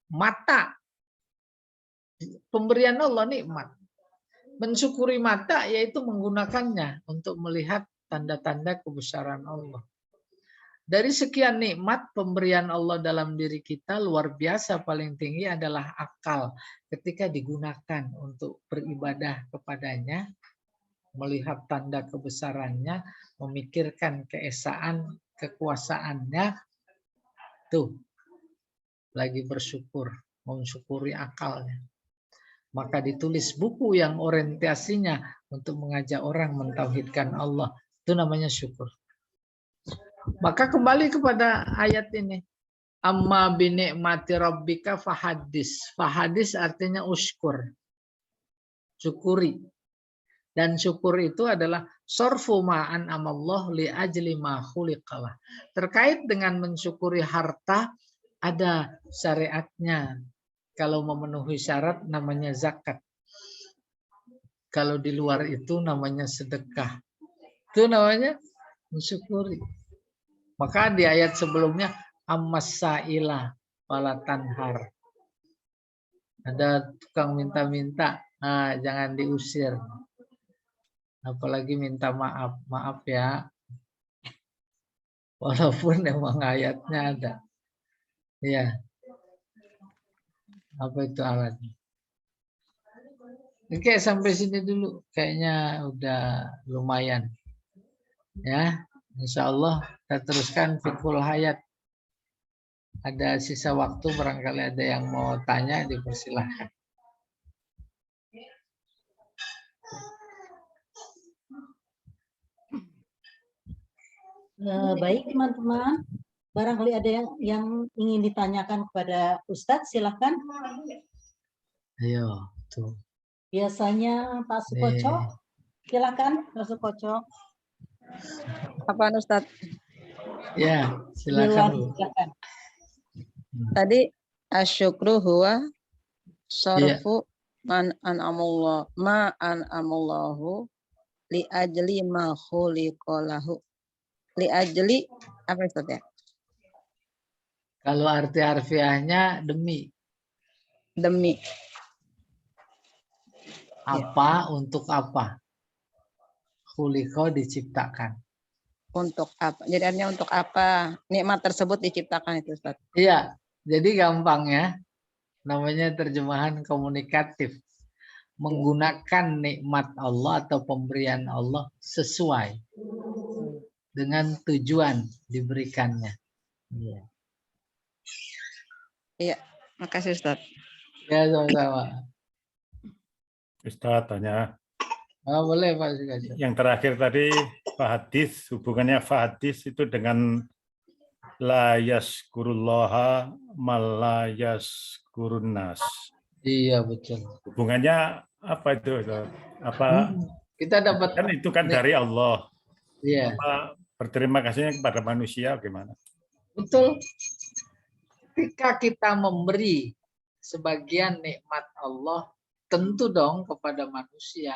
Mata, pemberian Allah nikmat. Mensyukuri mata yaitu menggunakannya untuk melihat tanda-tanda kebesaran Allah. Dari sekian nikmat pemberian Allah dalam diri kita, luar biasa paling tinggi adalah akal. Ketika digunakan untuk beribadah kepadanya, melihat tanda kebesarannya, memikirkan keesaan, kekuasaannya, tuh, lagi bersyukur, mensyukuri akalnya. Maka ditulis buku yang orientasinya untuk mengajak orang mentauhidkan Allah. Itu namanya syukur. Maka kembali kepada ayat ini. Amma binikmati rabbika fahadis. Fahadis artinya uskur. Syukuri. Dan syukur itu adalah sorfu ma'an amallah li ajli ma khuliqalah. Terkait dengan mensyukuri harta, ada syariatnya. Kalau memenuhi syarat namanya zakat. Kalau di luar itu namanya sedekah. Itu namanya mensyukuri. Maka di ayat sebelumnya ammasaila fala tanhar. Ada tukang minta-minta, nah jangan diusir. Apalagi minta maaf, maaf ya. Walaupun emang ayatnya ada. Iya. Apa itu alatnya? Oke, sampai sini dulu. Kayaknya udah lumayan. Ya, insya Allah kita teruskan Fiqhul Hayat. Ada sisa waktu, barangkali ada yang mau tanya, dipersilahkan. Baik teman-teman, barangkali ada yang ingin ditanyakan kepada Ustadz, silahkan. Ayo, tuh. Biasanya Pak Sukoco, silahkan Pak Sukoco. Apaan Ustadz? Ya, silakan. Silakan. Tadi asyukru huwa sorfu man an'amullah ma an'amullahu li ajli ma khuliqalahu. Li ajli apa Ustaz ya? Kalau arti harfiahnya demi. Demi. Apa, untuk apa? Khuliqa diciptakan. Untuk apa? Jadi artinya untuk apa nikmat tersebut diciptakan itu Ustaz? Iya, jadi gampang ya. Namanya terjemahan komunikatif. Menggunakan nikmat Allah atau pemberian Allah sesuai dengan tujuan diberikannya. Iya. Iya, makasih Ustaz. Ya, sama-sama. Ustaz tanya. Oh, boleh Pak Sukacita. Yang terakhir tadi fahadis, hubungannya fahadis itu dengan la yaskurullaha malayas kurunnas. Iya, betul. Hubungannya apa itu? Ustaz? Apa Kita dapat kan itu kan dari Allah. Iya. Apa berterima kasihnya kepada manusia gimana? Betul. Ketika kita memberi sebagian nikmat Allah, tentu dong kepada manusia.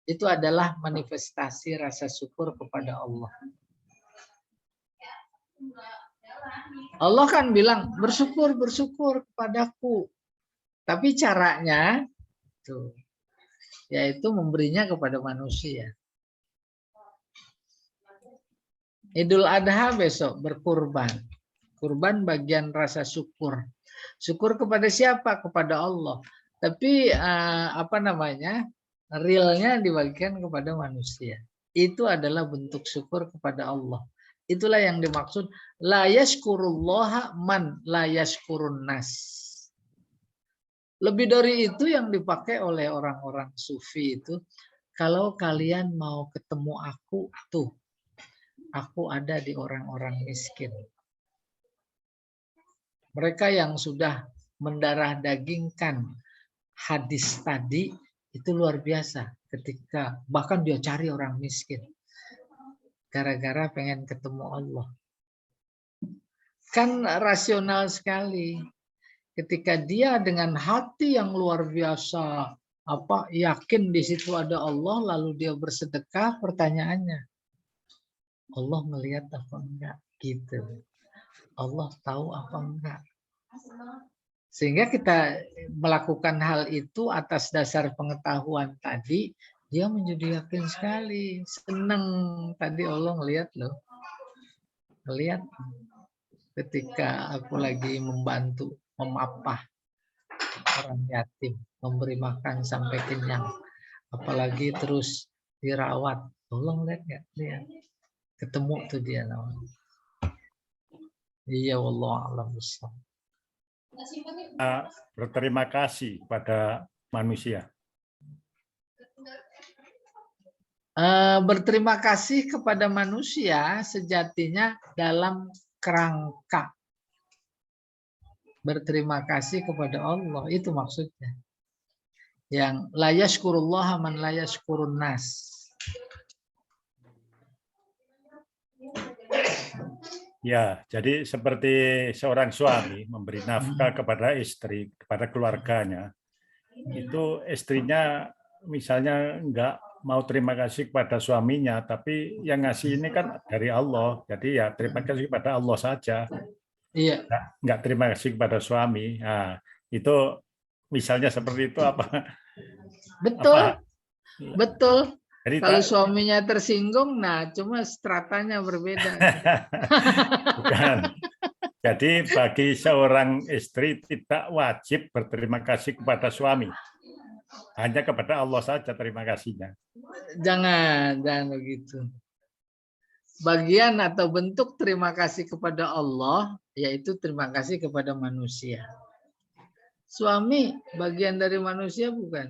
Itu adalah manifestasi rasa syukur kepada Allah. Allah kan bilang bersyukur kepadaku. Tapi caranya tuh, yaitu memberinya kepada manusia. Idul Adha besok berkurban. Kurban bagian rasa syukur. Syukur kepada siapa? Kepada Allah. Tapi realnya dibagikan kepada manusia. Itu adalah bentuk syukur kepada Allah. Itulah yang dimaksud la yashkurullaha man la yashkurun nas. Lebih dari itu yang dipakai oleh orang-orang sufi itu, kalau kalian mau ketemu aku, tuh, aku ada di orang-orang miskin. Mereka yang sudah mendarah dagingkan hadis tadi, itu luar biasa. Ketika bahkan dia cari orang miskin. Gara-gara pengen ketemu Allah. Kan rasional sekali. Ketika dia dengan hati yang luar biasa, yakin di situ ada Allah, lalu dia bersedekah, pertanyaannya, Allah melihat apa enggak? Gitu. Allah tahu apa enggak? Sehingga kita melakukan hal itu atas dasar pengetahuan tadi, dia menjadi yakin sekali, senang. Tadi Allah ngelihat loh, ngelihat ketika aku lagi membantu memapah orang yatim, memberi makan sampai kenyang, apalagi terus dirawat. Allah ngelihat nggak? Lihat, ketemu tuh dia namanya. Iya, wallahu a'lam bishawab. Berterima kasih pada manusia. Berterima kasih kepada manusia sejatinya dalam kerangka berterima kasih kepada Allah, itu maksudnya. Yang la yashkurullah man la yashkurun nas. Ya, jadi seperti seorang suami memberi nafkah kepada istri, kepada keluarganya, itu istrinya misalnya enggak mau terima kasih kepada suaminya, tapi yang ngasih ini kan dari Allah, jadi ya terima kasih kepada Allah saja. Iya. Enggak terima kasih kepada suami. Nah, itu misalnya seperti itu apa? Betul, apa? betul. Jadi Kalau suaminya tersinggung, nah cuma stratanya berbeda. Bukan. Jadi bagi seorang istri tidak wajib berterima kasih kepada suami. Hanya kepada Allah saja terima kasihnya. Jangan begitu. Bagian atau bentuk terima kasih kepada Allah, yaitu terima kasih kepada manusia. Suami bagian dari manusia bukan?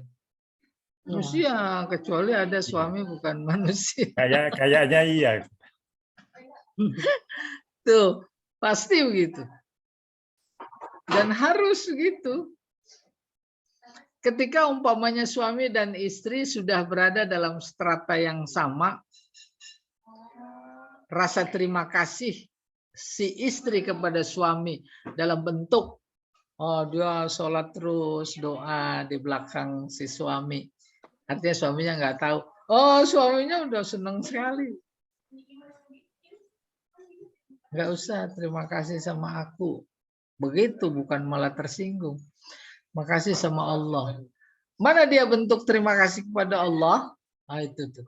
Manusia, kecuali ada suami bukan manusia. Kayaknya iya. Tuh, pasti begitu. Dan harus begitu. Ketika umpamanya suami dan istri sudah berada dalam strata yang sama, rasa terima kasih si istri kepada suami dalam bentuk, dia sholat terus, doa di belakang si suami. Artinya suaminya nggak tahu. Suaminya udah senang sekali. Nggak usah terima kasih sama aku. Begitu, bukan malah tersinggung. Makasih sama Allah. Mana dia bentuk terima kasih kepada Allah? Itu tuh.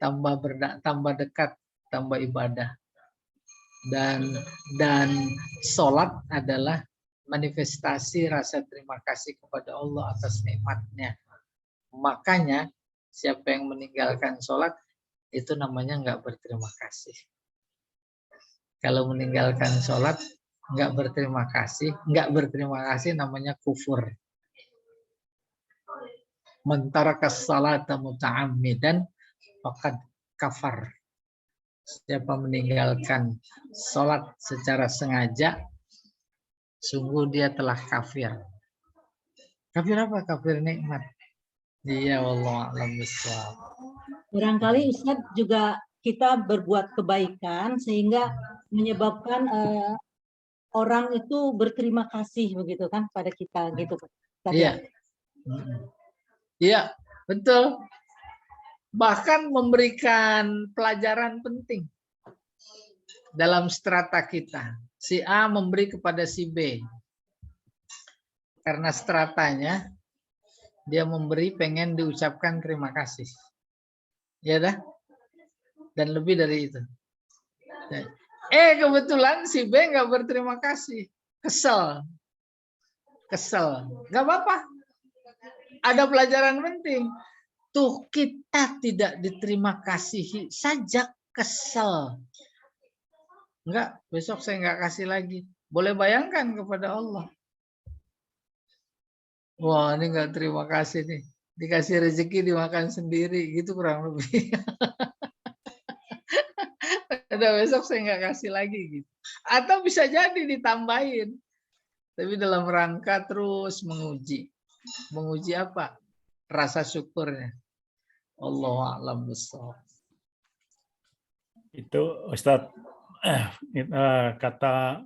Tambah dekat, tambah ibadah. Dan sholat adalah manifestasi rasa terima kasih kepada Allah atas nikmatnya. Makanya siapa yang meninggalkan sholat itu namanya nggak berterima kasih. Kalau meninggalkan sholat nggak berterima kasih namanya kufur. Man tarakas salata muta'ammidan faqad kafar. Siapa meninggalkan sholat secara sengaja, sungguh dia telah kafir. Kafir apa? Kafir nikmat. Iya, wallahu a'lam bishawab. Barangkali Ustadz juga kita berbuat kebaikan sehingga menyebabkan orang itu berterima kasih begitu kan pada kita gitu. Iya. Iya, betul. Bahkan memberikan pelajaran penting dalam strata kita. Si A memberi kepada si B. Karena stratanya, dia memberi pengen diucapkan terima kasih. Ya dah? Dan lebih dari itu. Kebetulan si B nggak berterima kasih. Kesel. Nggak apa-apa. Ada pelajaran penting. Tuh kita tidak diterima kasih saja kesel. Enggak, besok saya nggak kasih lagi. Boleh bayangkan kepada Allah. Wah, ini nggak terima kasih nih. Dikasih rezeki dimakan sendiri, gitu kurang lebih. Ada besok saya nggak kasih lagi gitu. Atau bisa jadi ditambahin. Tapi dalam rangka terus menguji. Menguji apa? Rasa syukurnya. Allahu a'lam bishawab. Itu Ustadz, kata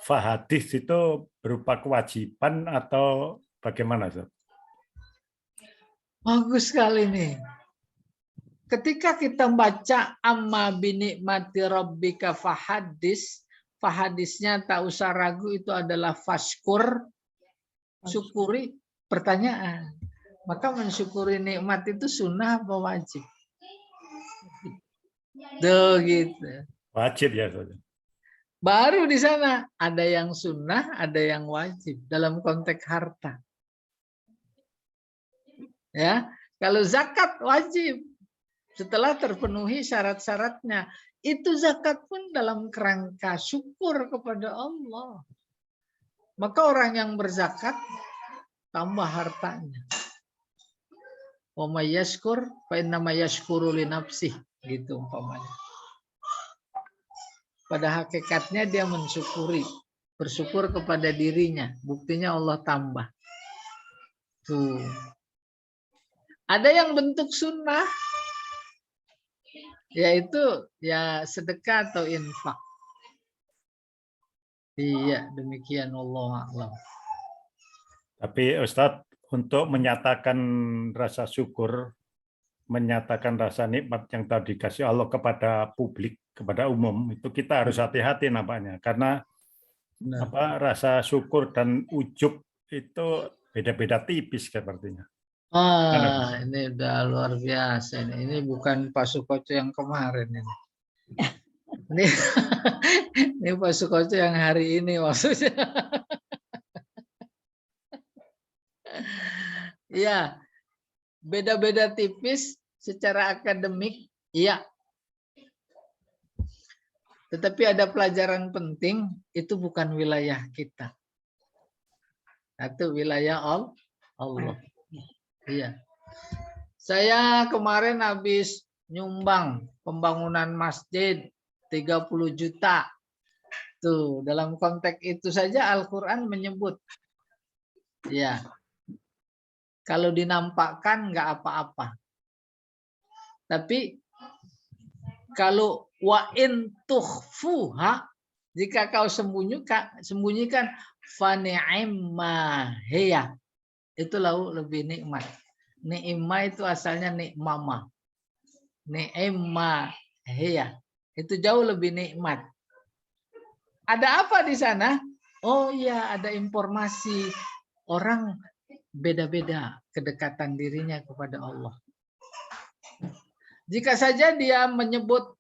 fahadis itu berupa kewajiban atau bagaimana, Ustadz? Bagus sekali nih. Ketika kita baca amma binikmati rabbika fahadis, fahadisnya tak usah ragu itu adalah fashkur, syukuri. Pertanyaan, maka mensyukuri nikmat itu sunnah apa wajib? Tuh gitu. Wajib ya, Ustadz. Baru di sana ada yang sunnah, ada yang wajib dalam konteks harta. Ya, kalau zakat wajib setelah terpenuhi syarat-syaratnya. Itu zakat pun dalam kerangka syukur kepada Allah. Maka orang yang berzakat tambah hartanya. Wa may yashkur fa innama yashkuru li nafsihi, gitu umpamanya. Pada hakikatnya dia mensyukuri, bersyukur kepada dirinya. Buktinya Allah tambah. Tuh. Ada yang bentuk sunnah, yaitu ya sedekah atau infak. Iya, demikian Allah a'lam. Tapi Ustadz, untuk menyatakan rasa syukur, menyatakan rasa nikmat yang tadi dikasih Allah kepada publik, kepada umum, itu kita harus hati-hati nampaknya. Karena rasa syukur dan ujub itu beda-beda tipis sepertinya. Ini udah luar biasa. Ini bukan Pak Sukoco yang kemarin ini. Ini Pak Sukoco yang hari ini maksudnya. Ya, beda-beda tipis secara akademik, iya. Tetapi ada pelajaran penting, itu bukan wilayah kita. Itu wilayah Allah. Iya. Saya kemarin habis nyumbang pembangunan masjid 30 juta. Tuh, dalam konteks itu saja Al-Quran menyebut. Ya. Kalau dinampakkan nggak apa-apa. Tapi kalau wa in tukhfuha, jika kau sembunyikan fa ni'ma hiya, itu lebih nikmat. Ni'ma itu asalnya nikmama. Ni'ma hiya, itu jauh lebih nikmat. Ada apa di sana? Oh iya, ada informasi. Orang beda-beda kedekatan dirinya kepada Allah. Jika saja dia menyebut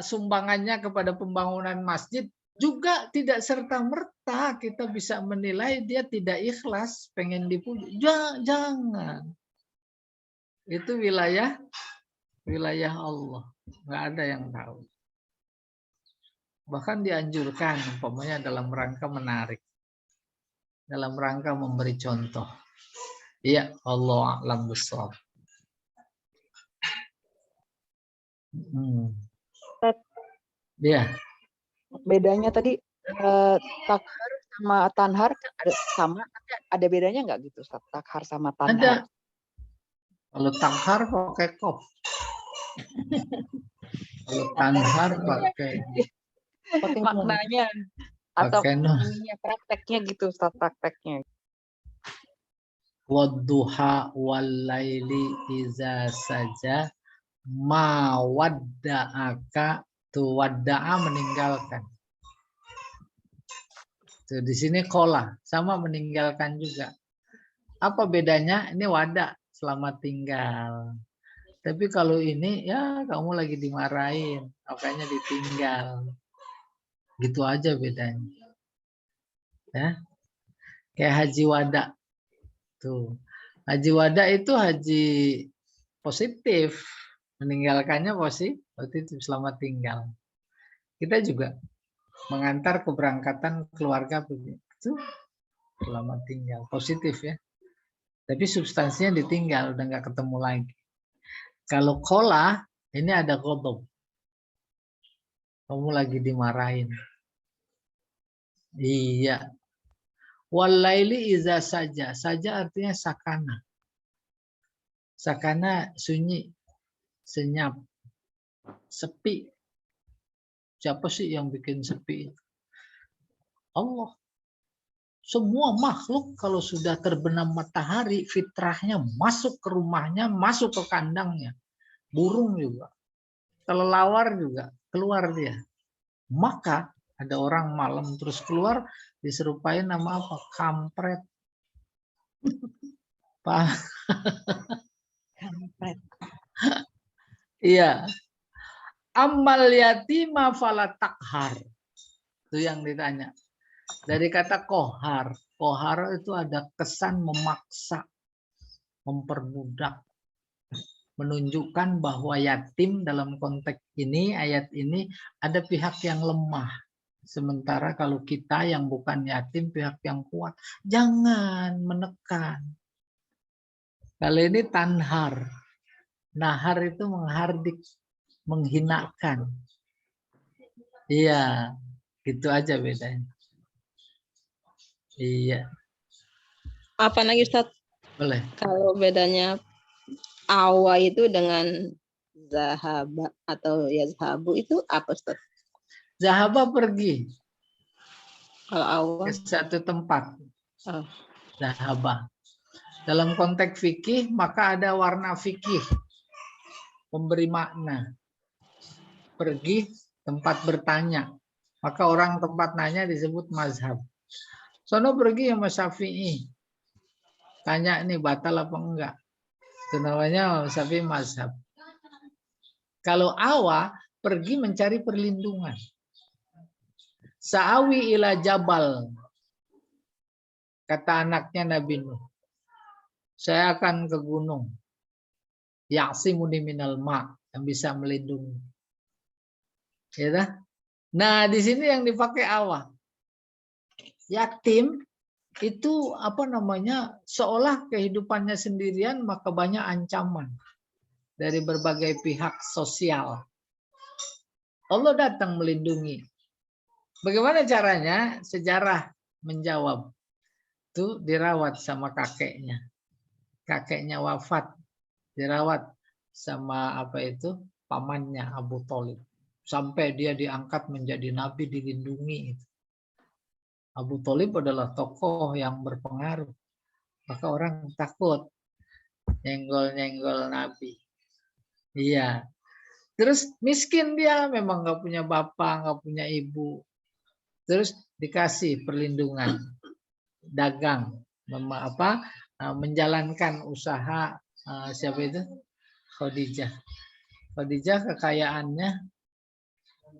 sumbangannya kepada pembangunan masjid, juga tidak serta-merta kita bisa menilai dia tidak ikhlas, pengen dipuji. Jangan. Itu wilayah Allah. Nggak ada yang tahu. Bahkan dianjurkan umpamanya dalam rangka menarik. Dalam rangka memberi contoh. Iya, Allah a'lam bishawab. Iya. Bedanya tadi takhar sama tanhar ada sama, ada bedanya nggak gitu? Takhar sama tanhar. Ada. Kalau takhar pakai kop. Kalau tanhar pakai maknanya atau pakai prakteknya gitu, Ustaz, prakteknya. Wadduha wal laili iza saja Mawadda'aka, tuh wadda'a meninggalkan. Tuh di sini kola sama meninggalkan juga. Apa bedanya? Ini wada, selamat tinggal. Tapi kalau ini ya kamu lagi dimarahin, makanya ditinggal. Gitu aja bedanya. Ya. Kayak haji wada. Tuh. Haji wada itu haji positif. Meninggalkannya positif, selamat tinggal. Kita juga mengantar keberangkatan keluarga begitu, selamat tinggal, positif ya. Tapi substansinya ditinggal, udah nggak ketemu lagi. Kalau kola, ini ada ghadab. Kamu lagi dimarahin. Iya. Walaili iza saja. Saja artinya sakana. Sakana sunyi, senyap, sepi. Siapa sih yang bikin sepi? Allah. Semua makhluk kalau sudah terbenam matahari, fitrahnya masuk ke rumahnya, masuk ke kandangnya. Burung juga. Kelelawar juga keluar dia. Maka ada orang malam terus keluar diserupai nama apa? Kampret. Pak. Kampret. Iya. Ammal yatima fala takhar. Itu yang ditanya. Dari kata kohar. Kohar itu ada kesan memaksa, memperbudak, menunjukkan bahwa yatim dalam konteks ini, ayat ini, ada pihak yang lemah. Sementara kalau kita yang bukan yatim, pihak yang kuat. Jangan menekan. Kalau ini tanhar. Nahar itu menghardik, menghinakan. Iya, gitu aja bedanya. Iya, Apa lagi Ustaz? boleh. Kalau bedanya awa itu dengan zahaba atau yazhabu itu apa Ustaz? Zahaba pergi Kalau awa, ke satu tempat. oh, Zahaba. Dalam konteks fikih, maka ada warna fikih. Memberi makna. Pergi, tempat bertanya. Maka orang tempat nanya disebut mazhab. Sono pergi sama Syafi'i. Tanya ini batal apa enggak. Itu namanya Syafi'i mazhab. Kalau awa, pergi mencari perlindungan. Sa'awi ila jabal. Kata anaknya Nabi Nuh. Saya akan ke gunung. Ya'simuni minal ma'. Yang bisa melindungi. Ya, nah, di sini yang dipakai awa. Yatim itu apa namanya, seolah kehidupannya sendirian, maka banyak ancaman dari berbagai pihak sosial. Allah datang melindungi. Bagaimana caranya? Sejarah menjawab. Itu dirawat sama kakeknya. Kakeknya wafat, dirawat sama apa itu? Pamannya Abu Thalib. Sampai dia diangkat menjadi nabi, dilindungi. Abu Thalib adalah tokoh yang berpengaruh. Maka orang takut nyenggol-nyenggol Nabi. Iya. Terus miskin dia, memang nggak punya bapak, nggak punya ibu. Terus dikasih perlindungan, dagang, menjalankan usaha siapa itu? Khadijah. Khadijah kekayaannya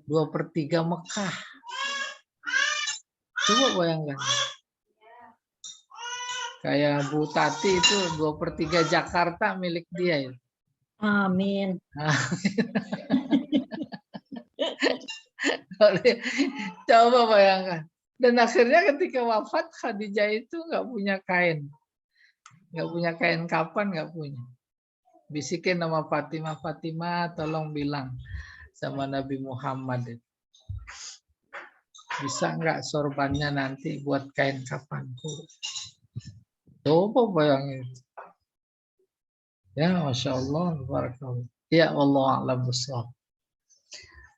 2/3 Mekah. Coba bayangkan. Kayak Bu Tati itu 2/3 Jakarta milik dia. Amin. Coba bayangkan. Dan akhirnya ketika wafat Khadijah itu nggak punya kain. Nggak punya kain kapan, nggak punya. Bisikin nama Fatimah, Fatimah tolong bilang sama Nabi Muhammad. Bisa nggak sorbannya nanti buat kain kafanku? Coba bayangin. Ya, Masya Allah. Barakallah. Ya Allah a'lam bishawab.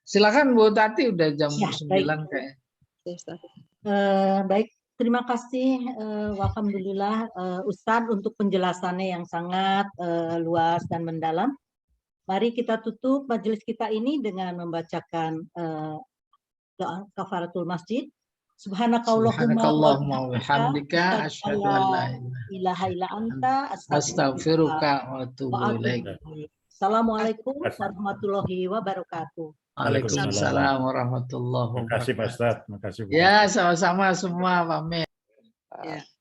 Silakan Bu Tati, udah jam Ya, 9 kayaknya. Ustaz. Baik, terima kasih. Alhamdulillah Ustadz untuk penjelasannya yang sangat luas dan mendalam. Mari kita tutup majelis kita ini dengan membacakan doa kafaratul masjid. Subhanakallahumma wa bihamdika asyhadu an la ilaha illa anta astaghfiruka wa atubu wa ilaik. atubu ilaik. Assalamualaikum warahmatullahi wabarakatuh. Waalaikumsalam warahmatullahi Terima kasih Pak wabarakatuh. Ustadz. Terima kasih Bu. Ya, sama-sama semua pamit. Ya.